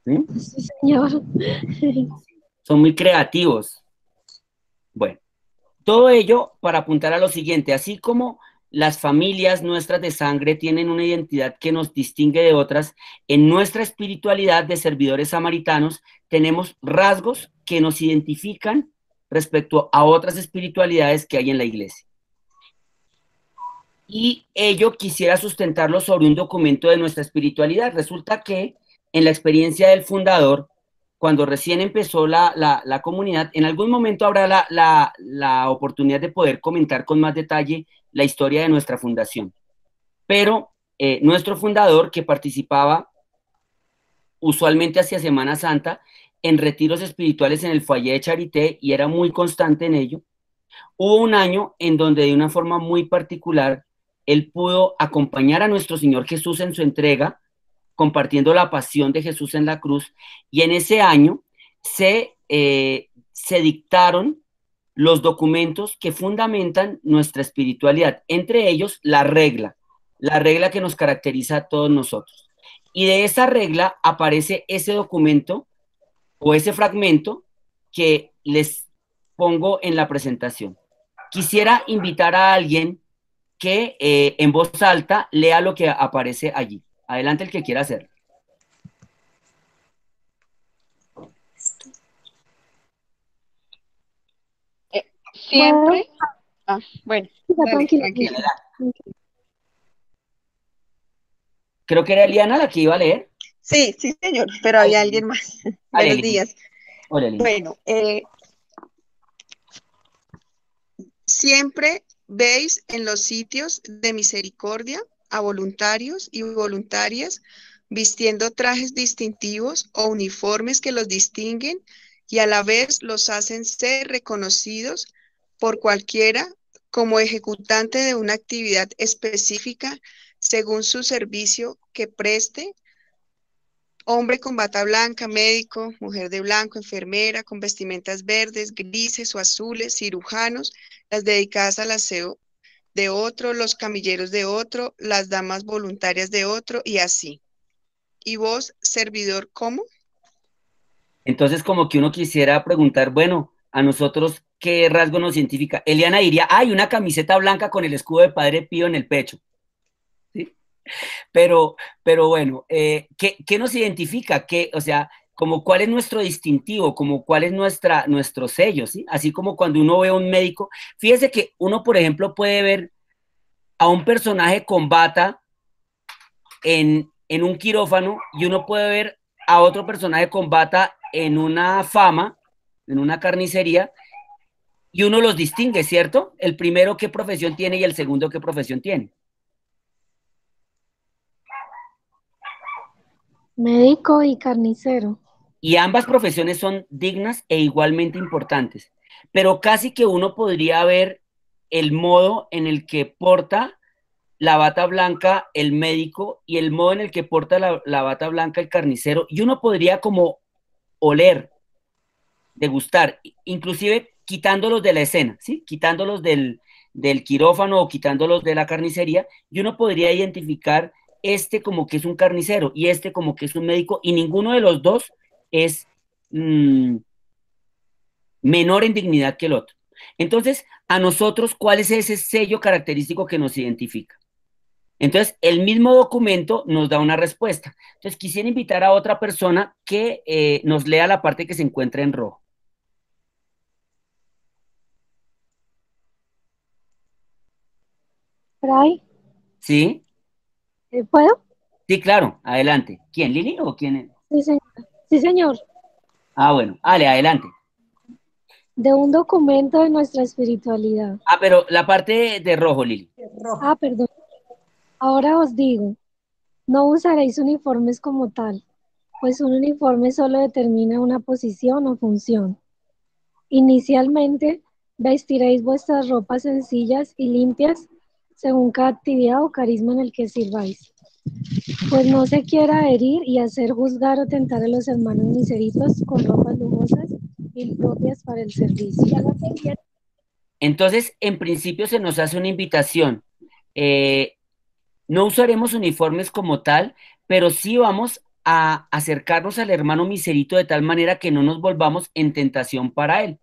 Speaker 1: ¿Sí?
Speaker 2: Sí, señor.
Speaker 1: Son muy creativos. Bueno, todo ello para apuntar a lo siguiente, así como las familias nuestras de sangre tienen una identidad que nos distingue de otras, en nuestra espiritualidad de servidores samaritanos tenemos rasgos que nos identifican respecto a otras espiritualidades que hay en la iglesia. Y ello quisiera sustentarlo sobre un documento de nuestra espiritualidad. Resulta que en la experiencia del fundador, cuando recién empezó la comunidad, en algún momento habrá la oportunidad de poder comentar con más detalle la historia de nuestra fundación. Pero nuestro fundador, que participaba usualmente hacia Semana Santa en retiros espirituales en el foyer de Charité y era muy constante en ello, hubo un año en donde de una forma muy particular él pudo acompañar a nuestro Señor Jesús en su entrega, compartiendo la pasión de Jesús en la cruz, y en ese año se dictaron los documentos que fundamentan nuestra espiritualidad, entre ellos la regla que nos caracteriza a todos nosotros. Y de esa regla aparece ese documento o ese fragmento que les pongo en la presentación. Quisiera invitar a alguien que en voz alta lea lo que aparece allí. Adelante el que quiera hacerlo.
Speaker 5: Siempre. Bueno, dale,
Speaker 2: Tranquila,
Speaker 5: tranquilo.
Speaker 2: tranquila.
Speaker 1: Creo que era Eliana la que iba a leer.
Speaker 5: Sí, sí, señor, pero había alguien más.
Speaker 1: Dale,
Speaker 5: Buenos
Speaker 1: Eliana.
Speaker 5: días.
Speaker 1: Hola, Eliana.
Speaker 5: Bueno, siempre veis en los sitios de misericordia a voluntarios y voluntarias vistiendo trajes distintivos o uniformes que los distinguen y a la vez los hacen ser reconocidos por cualquiera como ejecutante de una actividad específica según su servicio que preste. Hombre con bata blanca, médico, mujer de blanco, enfermera, con vestimentas verdes, grises o azules, cirujanos, las dedicadas al aseo de otro, los camilleros de otro, las damas voluntarias de otro y así. ¿Y vos, servidor, cómo?
Speaker 1: Entonces, como que uno quisiera preguntar, bueno, a nosotros, ¿qué rasgo nos identifica? Eliana diría, hay una camiseta blanca con el escudo de Padre Pío en el pecho. ¿Sí? Pero bueno, ¿qué nos identifica? O sea, como cuál es nuestro distintivo, como cuál es nuestro sello, ¿sí? Así como cuando uno ve a un médico, fíjese que uno, por ejemplo, puede ver a un personaje con bata en un quirófano y uno puede ver a otro personaje con bata en una fama, en una carnicería, y uno los distingue, ¿cierto? El primero qué profesión tiene y el segundo qué profesión tiene.
Speaker 2: Médico y carnicero.
Speaker 1: Y ambas profesiones son dignas e igualmente importantes, pero casi que uno podría ver el modo en el que porta la bata blanca el médico y el modo en el que porta la bata blanca el carnicero, y uno podría como oler, degustar, inclusive quitándolos de la escena, ¿sí? Quitándolos del quirófano o quitándolos de la carnicería, y uno podría identificar este como que es un carnicero y este como que es un médico, y ninguno de los dos es menor en dignidad que el otro. Entonces, a nosotros, ¿cuál es ese sello característico que nos identifica? Entonces, el mismo documento nos da una respuesta. Entonces, quisiera invitar a otra persona que nos lea la parte que se encuentra en rojo.
Speaker 2: Fray,
Speaker 1: ¿Sí?
Speaker 2: ¿puedo?
Speaker 1: Sí, claro. Adelante. ¿Quién, Lili o quién es?
Speaker 2: Sí, señor. Sí, señor.
Speaker 1: Ah, bueno. Ale, adelante.
Speaker 2: De un documento de nuestra espiritualidad.
Speaker 1: Ah, pero la parte de rojo, Lili.
Speaker 2: Ah, perdón. Ahora os digo, no usaréis uniformes como tal, pues un uniforme solo determina una posición o función. Inicialmente, vestiréis vuestras ropas sencillas y limpias según cada actividad o carisma en el que sirváis. Pues no se quiera herir y hacer juzgar o tentar a los hermanos miseritos con ropas lujosas y propias para el servicio.
Speaker 1: Entonces, en principio se nos hace una invitación. Eh, no usaremos uniformes como tal, pero sí vamos a acercarnos al hermano miserito de tal manera que no nos volvamos en tentación para él.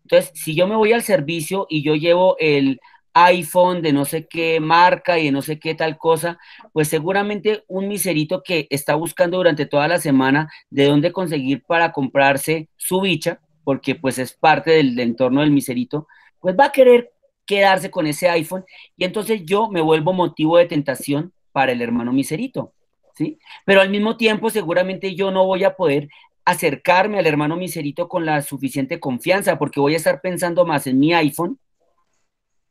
Speaker 1: Entonces, si yo me voy al servicio y yo llevo el iPhone de no sé qué marca y de no sé qué tal cosa, pues seguramente un miserito que está buscando durante toda la semana de dónde conseguir para comprarse su bicha, porque pues es parte del entorno del miserito, pues va a querer quedarse con ese iPhone y entonces yo me vuelvo motivo de tentación para el hermano miserito, ¿sí? Pero al mismo tiempo seguramente yo no voy a poder acercarme al hermano miserito con la suficiente confianza, porque voy a estar pensando más en mi iPhone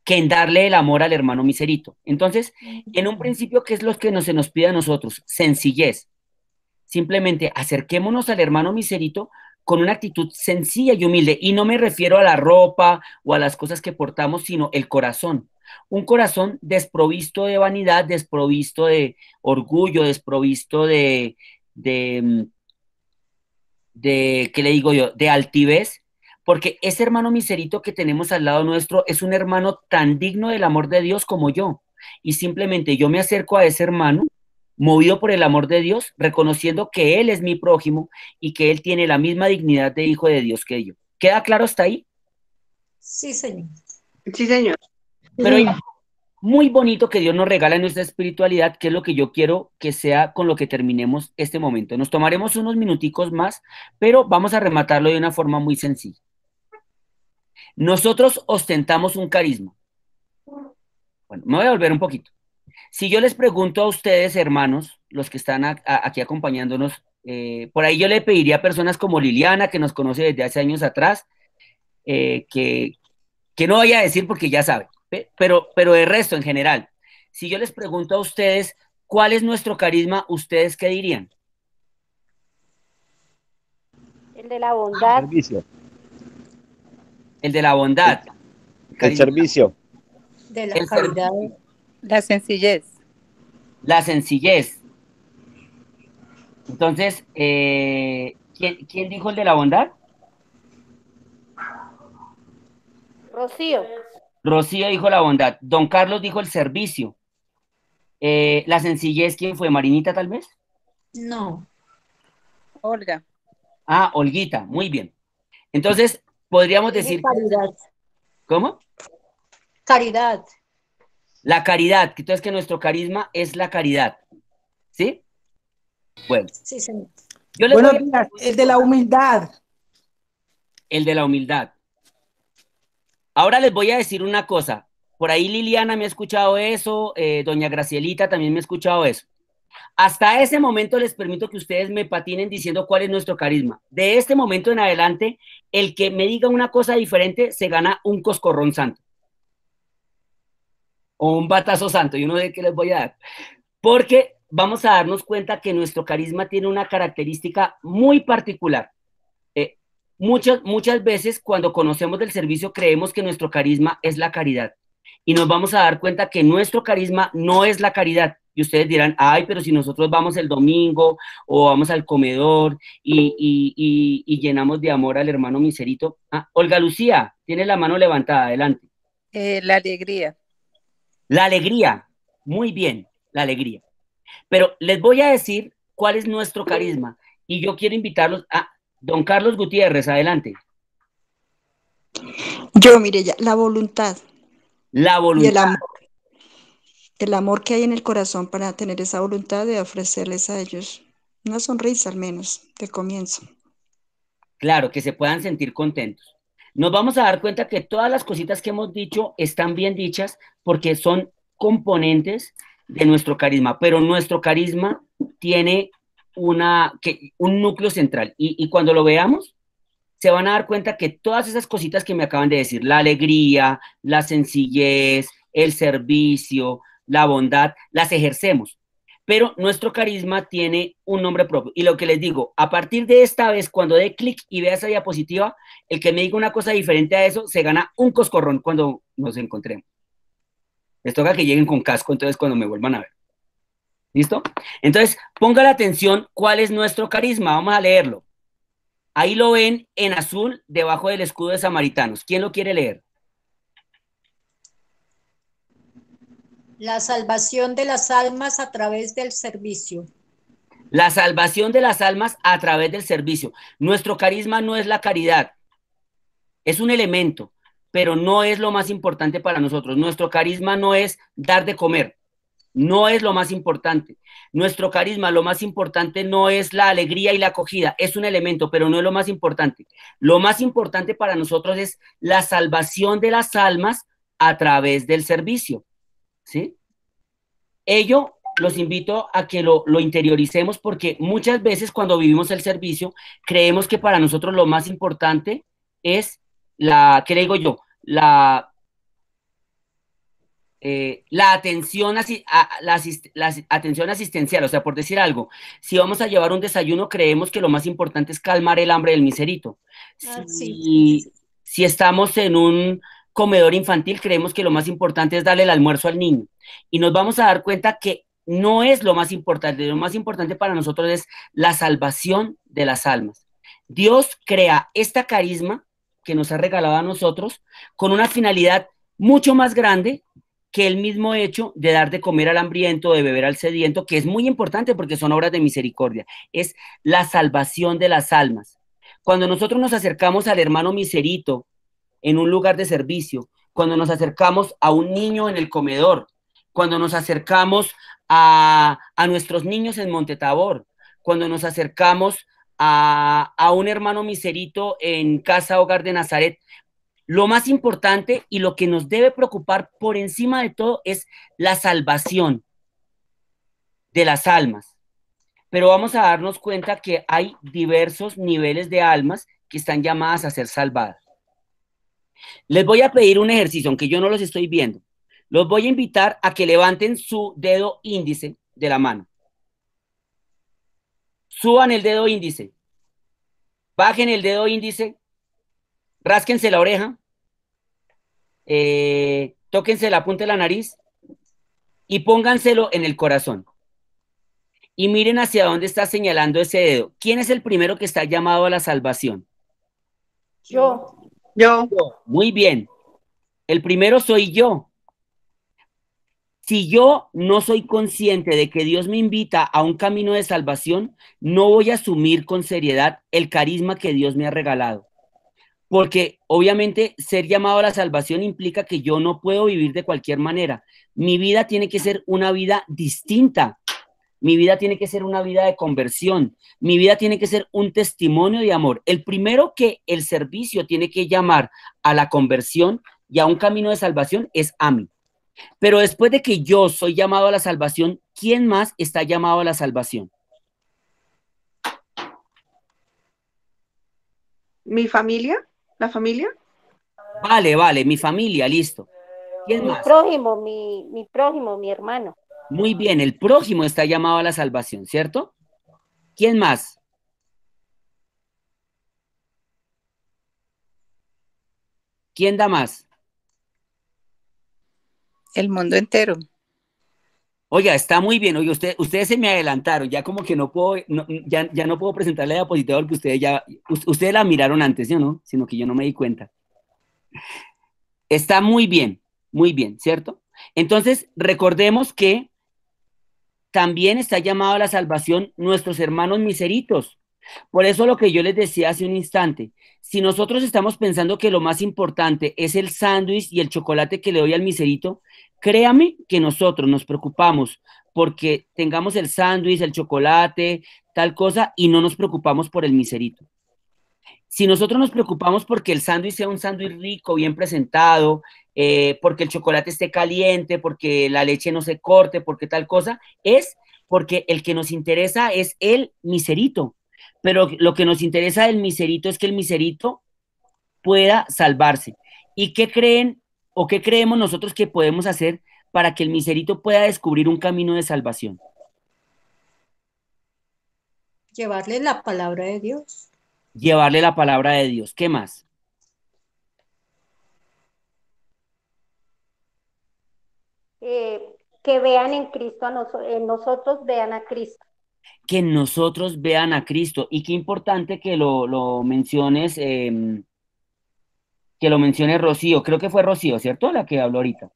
Speaker 1: que en darle el amor al hermano miserito. Entonces, en un principio, ¿qué es lo que se nos pide a nosotros? Sencillez. Simplemente acerquémonos al hermano miserito con una actitud sencilla y humilde. Y no me refiero a la ropa o a las cosas que portamos, sino el corazón. Un corazón desprovisto de vanidad, desprovisto de orgullo, desprovisto de ¿qué le digo yo? De altivez, porque ese hermano miserito que tenemos al lado nuestro es un hermano tan digno del amor de Dios como yo. Y simplemente yo me acerco a ese hermano, movido por el amor de Dios, reconociendo que Él es mi prójimo y que Él tiene la misma dignidad de hijo de Dios que yo. ¿Queda claro hasta ahí?
Speaker 3: Sí, señor.
Speaker 5: Sí, señor.
Speaker 1: Pero hay muy bonito que Dios nos regala en nuestra espiritualidad, que es lo que yo quiero que sea con lo que terminemos este momento. Nos tomaremos unos minuticos más, pero vamos a rematarlo de una forma muy sencilla. Nosotros ostentamos un carisma. Bueno, me voy a volver un poquito. Si yo les pregunto a ustedes, hermanos, los que están aquí acompañándonos, por ahí yo le pediría a personas como Liliana, que nos conoce desde hace años atrás, eh, que, que no vaya a decir porque ya sabe, pero de resto, en general, si yo les pregunto a ustedes, ¿cuál es nuestro carisma? ¿Ustedes qué dirían?
Speaker 4: El de la bondad.
Speaker 6: Servicio.
Speaker 1: El de la bondad.
Speaker 6: El
Speaker 1: Carisma.
Speaker 6: servicio.
Speaker 3: De la
Speaker 1: El
Speaker 3: caridad.
Speaker 1: servicio.
Speaker 7: La sencillez.
Speaker 1: La sencillez. Entonces, ¿quién dijo el de la bondad?
Speaker 4: Rocío.
Speaker 1: Rocío dijo la bondad. Don Carlos dijo el servicio. La sencillez, ¿quién fue? ¿Marinita tal vez?
Speaker 3: No.
Speaker 7: Olga.
Speaker 1: Ah, Olguita, muy bien. Entonces, podríamos
Speaker 3: Dije
Speaker 1: decir,
Speaker 3: caridad.
Speaker 1: ¿cómo?
Speaker 3: Caridad.
Speaker 1: La caridad, que entonces que nuestro carisma es la caridad. ¿Sí? Bueno,
Speaker 3: Sí, señor.
Speaker 1: yo les voy
Speaker 8: Buenos días, el de la humildad.
Speaker 1: el de la humildad. Ahora les voy a decir una cosa. Por ahí Liliana me ha escuchado eso, doña Gracielita también me ha escuchado eso. Hasta ese momento les permito que ustedes me patinen diciendo cuál es nuestro carisma. De este momento en adelante, el que me diga una cosa diferente se gana un coscorrón santo. O un batazo santo, yo no sé qué les voy a dar. Porque vamos a darnos cuenta que nuestro carisma tiene una característica muy particular. Muchas veces cuando conocemos del servicio creemos que nuestro carisma es la caridad y nos vamos a dar cuenta que nuestro carisma no es la caridad. Y ustedes dirán, ay, pero si nosotros vamos el domingo o vamos al comedor y llenamos de amor al hermano miserito. Ah, Olga Lucía, tiene la mano levantada, adelante.
Speaker 7: La alegría.
Speaker 1: La alegría, muy bien, la alegría. Pero les voy a decir cuál es nuestro carisma y yo quiero invitarlos a don Carlos Gutiérrez, adelante.
Speaker 5: Yo, mire ya, la voluntad
Speaker 1: La
Speaker 5: y el
Speaker 1: voluntad.
Speaker 5: amor.
Speaker 3: el amor que hay en el corazón para tener esa voluntad de ofrecerles a ellos una sonrisa al menos de comienzo.
Speaker 1: Claro, que se puedan sentir contentos. Nos vamos a dar cuenta que todas las cositas que hemos dicho están bien dichas porque son componentes de nuestro carisma, pero nuestro carisma tiene un núcleo central y cuando lo veamos se van a dar cuenta que todas esas cositas que me acaban de decir, la alegría, la sencillez, el servicio, la bondad, las ejercemos. Pero nuestro carisma tiene un nombre propio. Y lo que les digo, a partir de esta vez, cuando dé clic y vea esa diapositiva, el que me diga una cosa diferente a eso, se gana un coscorrón cuando nos encontremos. Les toca que lleguen con casco, entonces cuando me vuelvan a ver. ¿Listo? Entonces, ponga la atención, ¿cuál es nuestro carisma? Vamos a leerlo. Ahí lo ven en azul, debajo del escudo de Samaritanos. ¿Quién lo quiere leer?
Speaker 3: La salvación de las almas a través del servicio.
Speaker 1: La salvación de las almas a través del servicio. Nuestro carisma no es la caridad. Es un elemento, pero no es lo más importante para nosotros. Nuestro carisma no es dar de comer. No es lo más importante. Nuestro carisma, lo más importante no es la alegría y la acogida. Es un elemento, pero no es lo más importante. Lo más importante para nosotros es la salvación de las almas a través del servicio. ¿Sí? Ello los invito a que lo interioricemos porque muchas veces cuando vivimos el servicio creemos que para nosotros lo más importante es ¿qué le digo yo? La atención, la atención asistencial, o sea, por decir algo, si vamos a llevar un desayuno, creemos que lo más importante es calmar el hambre del miserito. Si estamos en un comedor infantil, creemos que lo más importante es darle el almuerzo al niño. Y nos vamos a dar cuenta que no es lo más importante para nosotros es la salvación de las almas. Dios crea esta carisma que nos ha regalado a nosotros con una finalidad mucho más grande que el mismo hecho de dar de comer al hambriento, de beber al sediento, que es muy importante porque son obras de misericordia, es la salvación de las almas. Cuando nosotros nos acercamos al hermano miserito en un lugar de servicio, cuando nos acercamos a un niño en el comedor, cuando nos acercamos a nuestros niños en Monte Tabor, cuando nos acercamos a un hermano miserito en Casa Hogar de Nazaret, lo más importante y lo que nos debe preocupar por encima de todo es la salvación de las almas. Pero vamos a darnos cuenta que hay diversos niveles de almas que están llamadas a ser salvadas. Les voy a pedir un ejercicio, aunque yo no los estoy viendo. Los voy a invitar a que levanten su dedo índice de la mano. Suban el dedo índice. Bajen el dedo índice. Rásquense la oreja, tóquense la punta de la nariz y pónganselo en el corazón. Y miren hacia dónde está señalando ese dedo. ¿Quién es el primero que está llamado a la salvación?
Speaker 4: Yo.
Speaker 1: Muy bien. El primero soy yo. Si yo no soy consciente de que Dios me invita a un camino de salvación, no voy a asumir con seriedad el carisma que Dios me ha regalado. Porque obviamente ser llamado a la salvación implica que yo no puedo vivir de cualquier manera. Mi vida tiene que ser una vida distinta. Mi vida tiene que ser una vida de conversión. Mi vida tiene que ser un testimonio de amor. El primero que el servicio tiene que llamar a la conversión y a un camino de salvación es a mí. Pero después de que yo soy llamado a la salvación, ¿quién más está llamado a la salvación?
Speaker 5: ¿Mi familia? ¿La familia?
Speaker 1: Vale, mi familia, listo. ¿Quién más?
Speaker 4: Mi prójimo, mi hermano.
Speaker 1: Muy bien, el prójimo está llamado a la salvación, ¿cierto? ¿Quién más? ¿Quién da más?
Speaker 7: El mundo entero.
Speaker 1: Oiga, está muy bien. Oiga, ustedes se me adelantaron. Ya como que no puedo, ya no puedo presentar la diapositiva porque ustedes la miraron antes, ¿sí o no? Sino que yo no me di cuenta. Está muy bien, ¿cierto? Entonces, recordemos que también está llamado a la salvación nuestros hermanos miseritos. Por eso lo que yo les decía hace un instante, si nosotros estamos pensando que lo más importante es el sándwich y el chocolate que le doy al miserito, Créame que nosotros nos preocupamos porque tengamos el sándwich, el chocolate, tal cosa, y no nos preocupamos por el miserito. Si nosotros nos preocupamos porque el sándwich sea un sándwich rico, bien presentado, porque el chocolate esté caliente, porque la leche no se corte, porque tal cosa, es porque el que nos interesa es el miserito. Pero lo que nos interesa del miserito es que el miserito pueda salvarse. ¿Y qué creen o qué creemos nosotros que podemos hacer para que el miserito pueda descubrir un camino de salvación?
Speaker 9: Llevarle la palabra de Dios.
Speaker 1: Llevarle la palabra de Dios. ¿Qué más?
Speaker 4: Que vean en Cristo, en nosotros vean a Cristo.
Speaker 1: Que nosotros vean a Cristo. Y qué importante que lo menciones, que lo mencione Rocío. Creo que fue Rocío, ¿cierto? La que habló ahorita.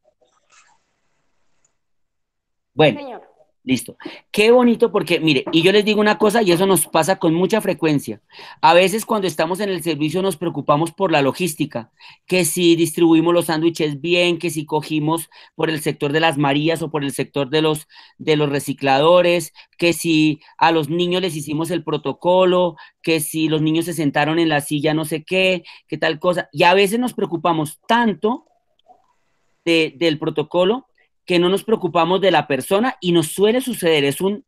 Speaker 1: Bueno.
Speaker 4: Señor.
Speaker 1: Listo. Qué bonito porque, mire, y yo les digo una cosa y eso nos pasa con mucha frecuencia. A veces cuando estamos en el servicio nos preocupamos por la logística, que si distribuimos los sándwiches bien, que si cogimos por el sector de las Marías o por el sector de los recicladores, que si a los niños les hicimos el protocolo, que si los niños se sentaron en la silla no sé qué, qué tal cosa. Y a veces nos preocupamos tanto del protocolo que no nos preocupamos de la persona y nos suele suceder, es un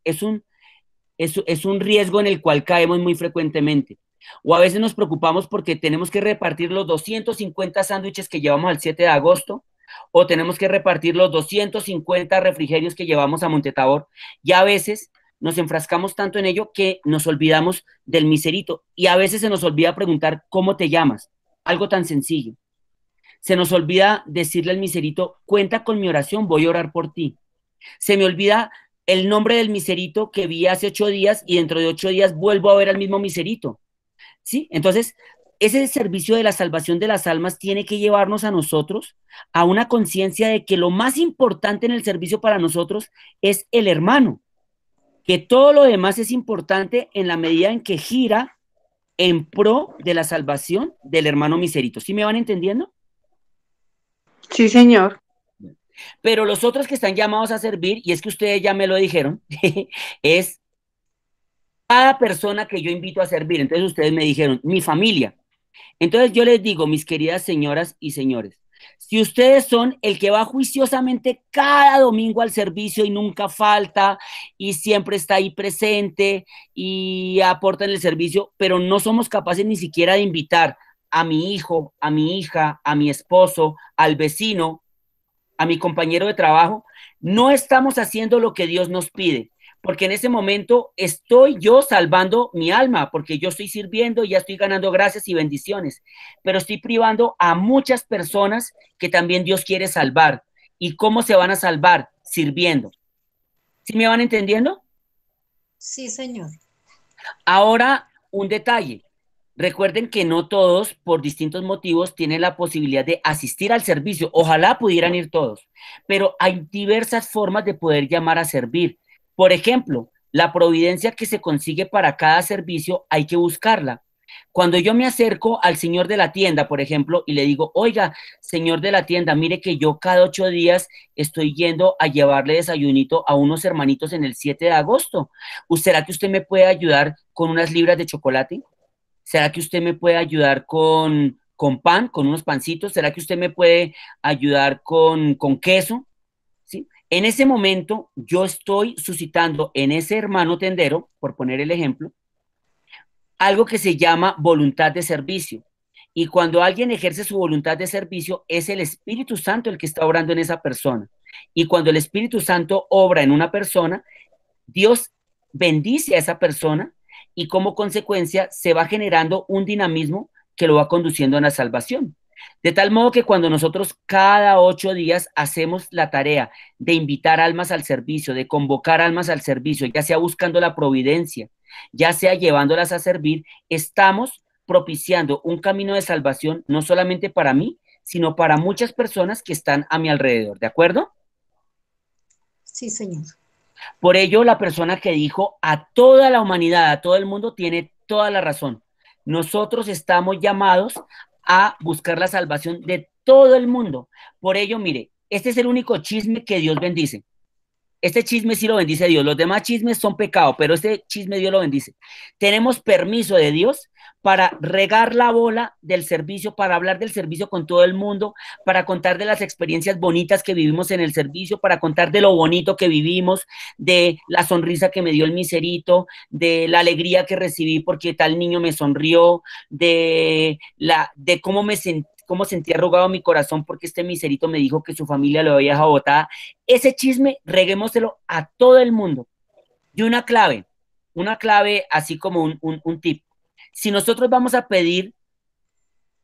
Speaker 1: riesgo en el cual caemos muy frecuentemente. O a veces nos preocupamos porque tenemos que repartir los 250 sándwiches que llevamos al 7 de agosto, o tenemos que repartir los 250 refrigerios que llevamos a Montetabor, y a veces nos enfrascamos tanto en ello que nos olvidamos del miserito, y a veces se nos olvida preguntar cómo te llamas, algo tan sencillo. Se nos olvida decirle al miserito, cuenta con mi oración, voy a orar por ti. Se me olvida el nombre del miserito que vi hace 8 días y dentro de 8 días vuelvo a ver al mismo miserito. ¿Sí? Entonces, ese servicio de la salvación de las almas tiene que llevarnos a nosotros a una conciencia de que lo más importante en el servicio para nosotros es el hermano, que todo lo demás es importante en la medida en que gira en pro de la salvación del hermano miserito. ¿Sí me van entendiendo?
Speaker 10: Sí, señor.
Speaker 1: Pero los otros que están llamados a servir, y es que ustedes ya me lo dijeron, es cada persona que yo invito a servir. Entonces ustedes me dijeron, mi familia. Entonces yo les digo, mis queridas señoras y señores, si ustedes son el que va juiciosamente cada domingo al servicio y nunca falta y siempre está ahí presente y aporta en el servicio, pero no somos capaces ni siquiera de invitar a mi hijo, a mi hija, a mi esposo, al vecino, a mi compañero de trabajo, no estamos haciendo lo que Dios nos pide, porque en ese momento estoy yo salvando mi alma, porque yo estoy sirviendo y ya estoy ganando gracias y bendiciones, pero estoy privando a muchas personas que también Dios quiere salvar. ¿Y cómo se van a salvar? Sirviendo. ¿Sí me van entendiendo?
Speaker 9: Sí, señor.
Speaker 1: Ahora, un detalle. Recuerden que no todos, por distintos motivos, tienen la posibilidad de asistir al servicio. Ojalá pudieran ir todos, pero hay diversas formas de poder llamar a servir. Por ejemplo, la providencia que se consigue para cada servicio hay que buscarla. Cuando yo me acerco al señor de la tienda, por ejemplo, y le digo, oiga, señor de la tienda, mire que yo cada 8 días estoy yendo a llevarle desayunito a unos hermanitos en el 7 de agosto. ¿Será que usted me puede ayudar con unas libras de chocolate? ¿Será que usted me puede ayudar con pan, con unos pancitos? ¿Será que usted me puede ayudar con queso? ¿Sí? En ese momento yo estoy suscitando en ese hermano tendero, por poner el ejemplo, algo que se llama voluntad de servicio. Y cuando alguien ejerce su voluntad de servicio, es el Espíritu Santo el que está obrando en esa persona. Y cuando el Espíritu Santo obra en una persona, Dios bendice a esa persona y como consecuencia se va generando un dinamismo que lo va conduciendo a la salvación. De tal modo que cuando nosotros cada 8 días hacemos la tarea de invitar almas al servicio, de convocar almas al servicio, ya sea buscando la providencia, ya sea llevándolas a servir, estamos propiciando un camino de salvación no solamente para mí, sino para muchas personas que están a mi alrededor. ¿De acuerdo?
Speaker 9: Sí, señor.
Speaker 1: Por ello, la persona que dijo a toda la humanidad, a todo el mundo, tiene toda la razón. Nosotros estamos llamados a buscar la salvación de todo el mundo. Por ello, mire, este es el único chisme que Dios bendice. Este chisme sí lo bendice Dios. Los demás chismes son pecado, pero este chisme Dios lo bendice. Tenemos permiso de Dios para regar la bola del servicio, para hablar del servicio con todo el mundo, para contar de las experiencias bonitas que vivimos en el servicio, para contar de lo bonito que vivimos, de la sonrisa que me dio el miserito, de la alegría que recibí porque tal niño me sonrió, de cómo me sentí, cómo sentía arrugado mi corazón porque este miserito me dijo que su familia lo había dejado botada. Ese chisme, reguémoselo a todo el mundo. Y una clave así como un tip. Si nosotros vamos a pedir,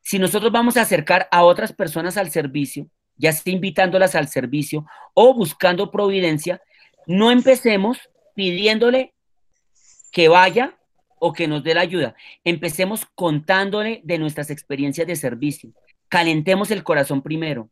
Speaker 1: si nosotros vamos a acercar a otras personas al servicio, ya sea invitándolas al servicio o buscando providencia, no empecemos pidiéndole que vaya o que nos dé la ayuda. Empecemos contándole de nuestras experiencias de servicio. Calentemos el corazón primero.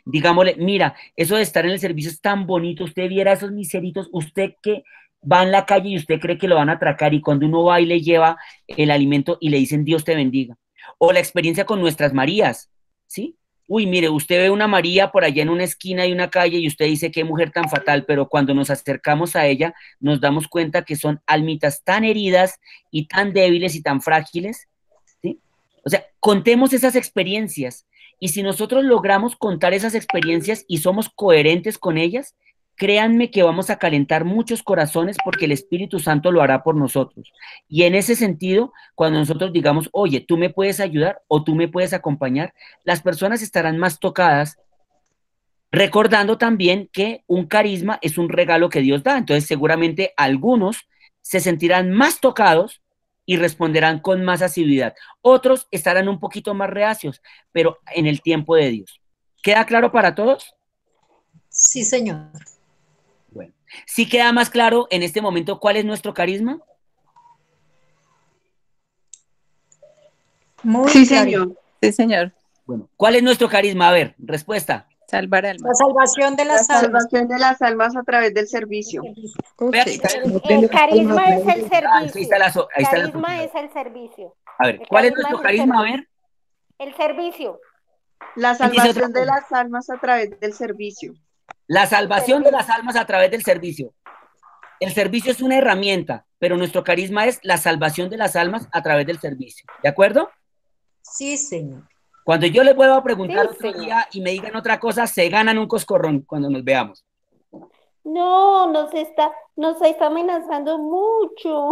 Speaker 1: Digámosle, mira, eso de estar en el servicio es tan bonito, usted viera esos miseritos, usted que va en la calle y usted cree que lo van a atracar y cuando uno va y le lleva el alimento y le dicen Dios te bendiga. O la experiencia con nuestras Marías, ¿sí? Uy, mire, usted ve una María por allá en una esquina de una calle y usted dice qué mujer tan fatal, pero cuando nos acercamos a ella nos damos cuenta que son almitas tan heridas y tan débiles y tan frágiles, ¿sí? O sea, contemos esas experiencias y si nosotros logramos contar esas experiencias y somos coherentes con ellas, créanme que vamos a calentar muchos corazones porque el Espíritu Santo lo hará por nosotros. Y en ese sentido, cuando nosotros digamos, oye, tú me puedes ayudar o tú me puedes acompañar, las personas estarán más tocadas, recordando también que un carisma es un regalo que Dios da. Entonces, seguramente algunos se sentirán más tocados y responderán con más asiduidad. Otros estarán un poquito más reacios, pero en el tiempo de Dios. ¿Queda claro para todos?
Speaker 9: Sí, señor.
Speaker 1: Bueno, ¿sí queda más claro en este momento cuál es nuestro carisma?
Speaker 9: Muy
Speaker 10: Sí,
Speaker 9: claro.
Speaker 10: señor.
Speaker 7: Sí, señor.
Speaker 1: Bueno, ¿cuál es nuestro carisma? A ver, respuesta.
Speaker 7: Salvar
Speaker 9: La
Speaker 7: almas.
Speaker 9: salvación de
Speaker 5: La
Speaker 9: las almas.
Speaker 5: salvación de las almas a través del servicio.
Speaker 3: Ok.
Speaker 1: Vea que está-
Speaker 4: El carisma es el
Speaker 1: ahí está
Speaker 4: servicio.
Speaker 1: ahí está la
Speaker 4: Carisma es el servicio.
Speaker 1: A ver,
Speaker 4: El
Speaker 1: ¿cuál es
Speaker 4: carisma
Speaker 1: nuestro
Speaker 4: es el
Speaker 1: carisma? A
Speaker 4: servicio.
Speaker 1: ver,
Speaker 4: El servicio.
Speaker 5: La
Speaker 1: ¿quién dice otra
Speaker 5: salvación de
Speaker 1: cosa?
Speaker 5: las almas a través del servicio.
Speaker 1: La salvación de las almas a través del servicio. El servicio es una herramienta, pero nuestro carisma es la salvación de las almas a través del servicio. ¿De acuerdo?
Speaker 9: Sí, señor.
Speaker 1: Cuando yo les vuelva a preguntar
Speaker 4: Sí,
Speaker 1: otro
Speaker 4: señor.
Speaker 1: día y me digan otra cosa, se ganan un coscorrón cuando nos veamos.
Speaker 4: No, nos está amenazando mucho.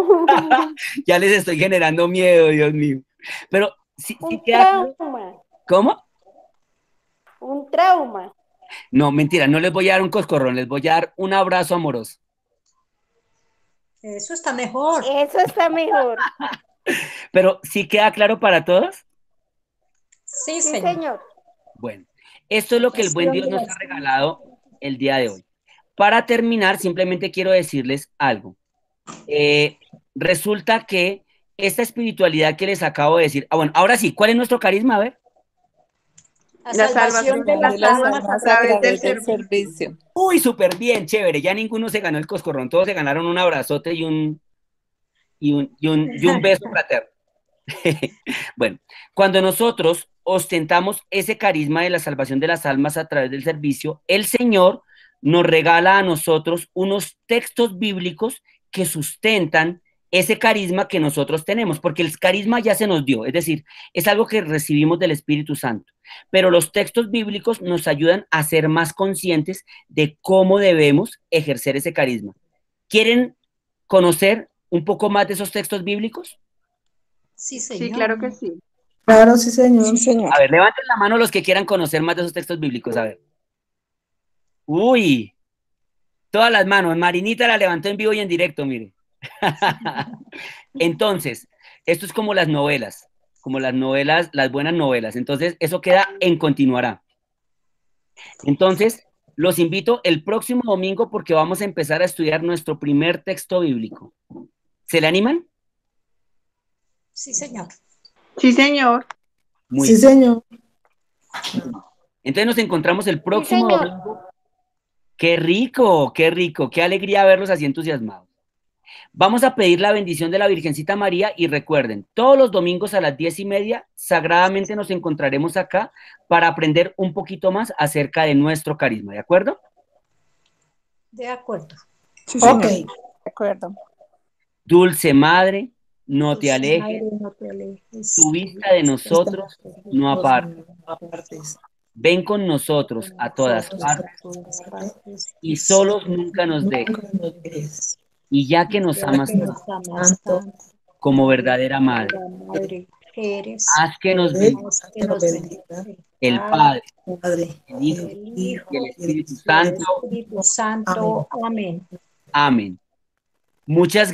Speaker 1: Ya les estoy generando miedo, Dios mío. Pero sí
Speaker 4: Un
Speaker 1: queda claro.
Speaker 4: trauma.
Speaker 1: ¿Cómo?
Speaker 4: Un trauma.
Speaker 1: No, mentira, no les voy a dar un coscorrón, les voy a dar un abrazo amoroso.
Speaker 9: Eso está mejor.
Speaker 4: Eso está mejor.
Speaker 1: Pero ¿sí queda claro para todos?
Speaker 9: Sí,
Speaker 4: Sí,
Speaker 9: señor.
Speaker 4: señor.
Speaker 1: Bueno, esto es lo que el buen Dios nos ha regalado el día de hoy. Para terminar, simplemente quiero decirles algo. Resulta que esta espiritualidad que les acabo de decir, bueno, ahora sí, ¿cuál es nuestro carisma? A ver.
Speaker 9: La salvación de las almas a través del
Speaker 7: servicio.
Speaker 1: Uy, súper bien, chévere. Ya ninguno se ganó el coscorrón, todos se ganaron un abrazote y un beso fraterno. Bueno, cuando nosotros ostentamos ese carisma de la salvación de las almas a través del servicio, el Señor nos regala a nosotros unos textos bíblicos que sustentan ese carisma que nosotros tenemos, porque el carisma ya se nos dio, es decir, es algo que recibimos del Espíritu Santo, pero los textos bíblicos nos ayudan a ser más conscientes de cómo debemos ejercer ese carisma. ¿Quieren conocer un poco más de esos textos bíblicos?
Speaker 9: Sí, señor.
Speaker 5: Sí, claro que sí.
Speaker 8: Claro, sí, señor.
Speaker 3: Sí, señor.
Speaker 1: A ver, levanten la mano los que quieran conocer más de esos textos bíblicos, a ver. Uy, todas las manos. Marinita la levantó en vivo y en directo, mire. Entonces, esto es como las novelas, las buenas novelas. Entonces, eso queda en continuará. Entonces, los invito el próximo domingo porque vamos a empezar a estudiar nuestro primer texto bíblico. ¿Se le animan?
Speaker 9: Sí, señor.
Speaker 10: Sí, señor.
Speaker 1: Muy
Speaker 8: Sí,
Speaker 1: bien.
Speaker 8: señor.
Speaker 1: Entonces nos encontramos el próximo
Speaker 4: señor.
Speaker 1: domingo. Qué rico, qué alegría verlos así entusiasmados. Vamos a pedir la bendición de la Virgencita María y recuerden, todos los domingos a las 10:30, sagradamente nos encontraremos acá para aprender un poquito más acerca de nuestro carisma, ¿de acuerdo?
Speaker 9: De acuerdo.
Speaker 3: Sí, señor.
Speaker 9: Ok.
Speaker 7: De acuerdo.
Speaker 1: Dulce Madre, no te
Speaker 9: Dulce
Speaker 1: alejes,
Speaker 9: Madre, no te alejes.
Speaker 1: tu vista de nosotros no apartes. Ven con nosotros a todas partes y solos nunca nos dejes. Y ya que nos amas tanto como verdadera madre,
Speaker 9: eres,
Speaker 1: haz que nos bendiga el Padre, el Hijo y el Espíritu Santo.
Speaker 9: Espíritu Santo. Amén.
Speaker 1: Amén. Muchas gracias.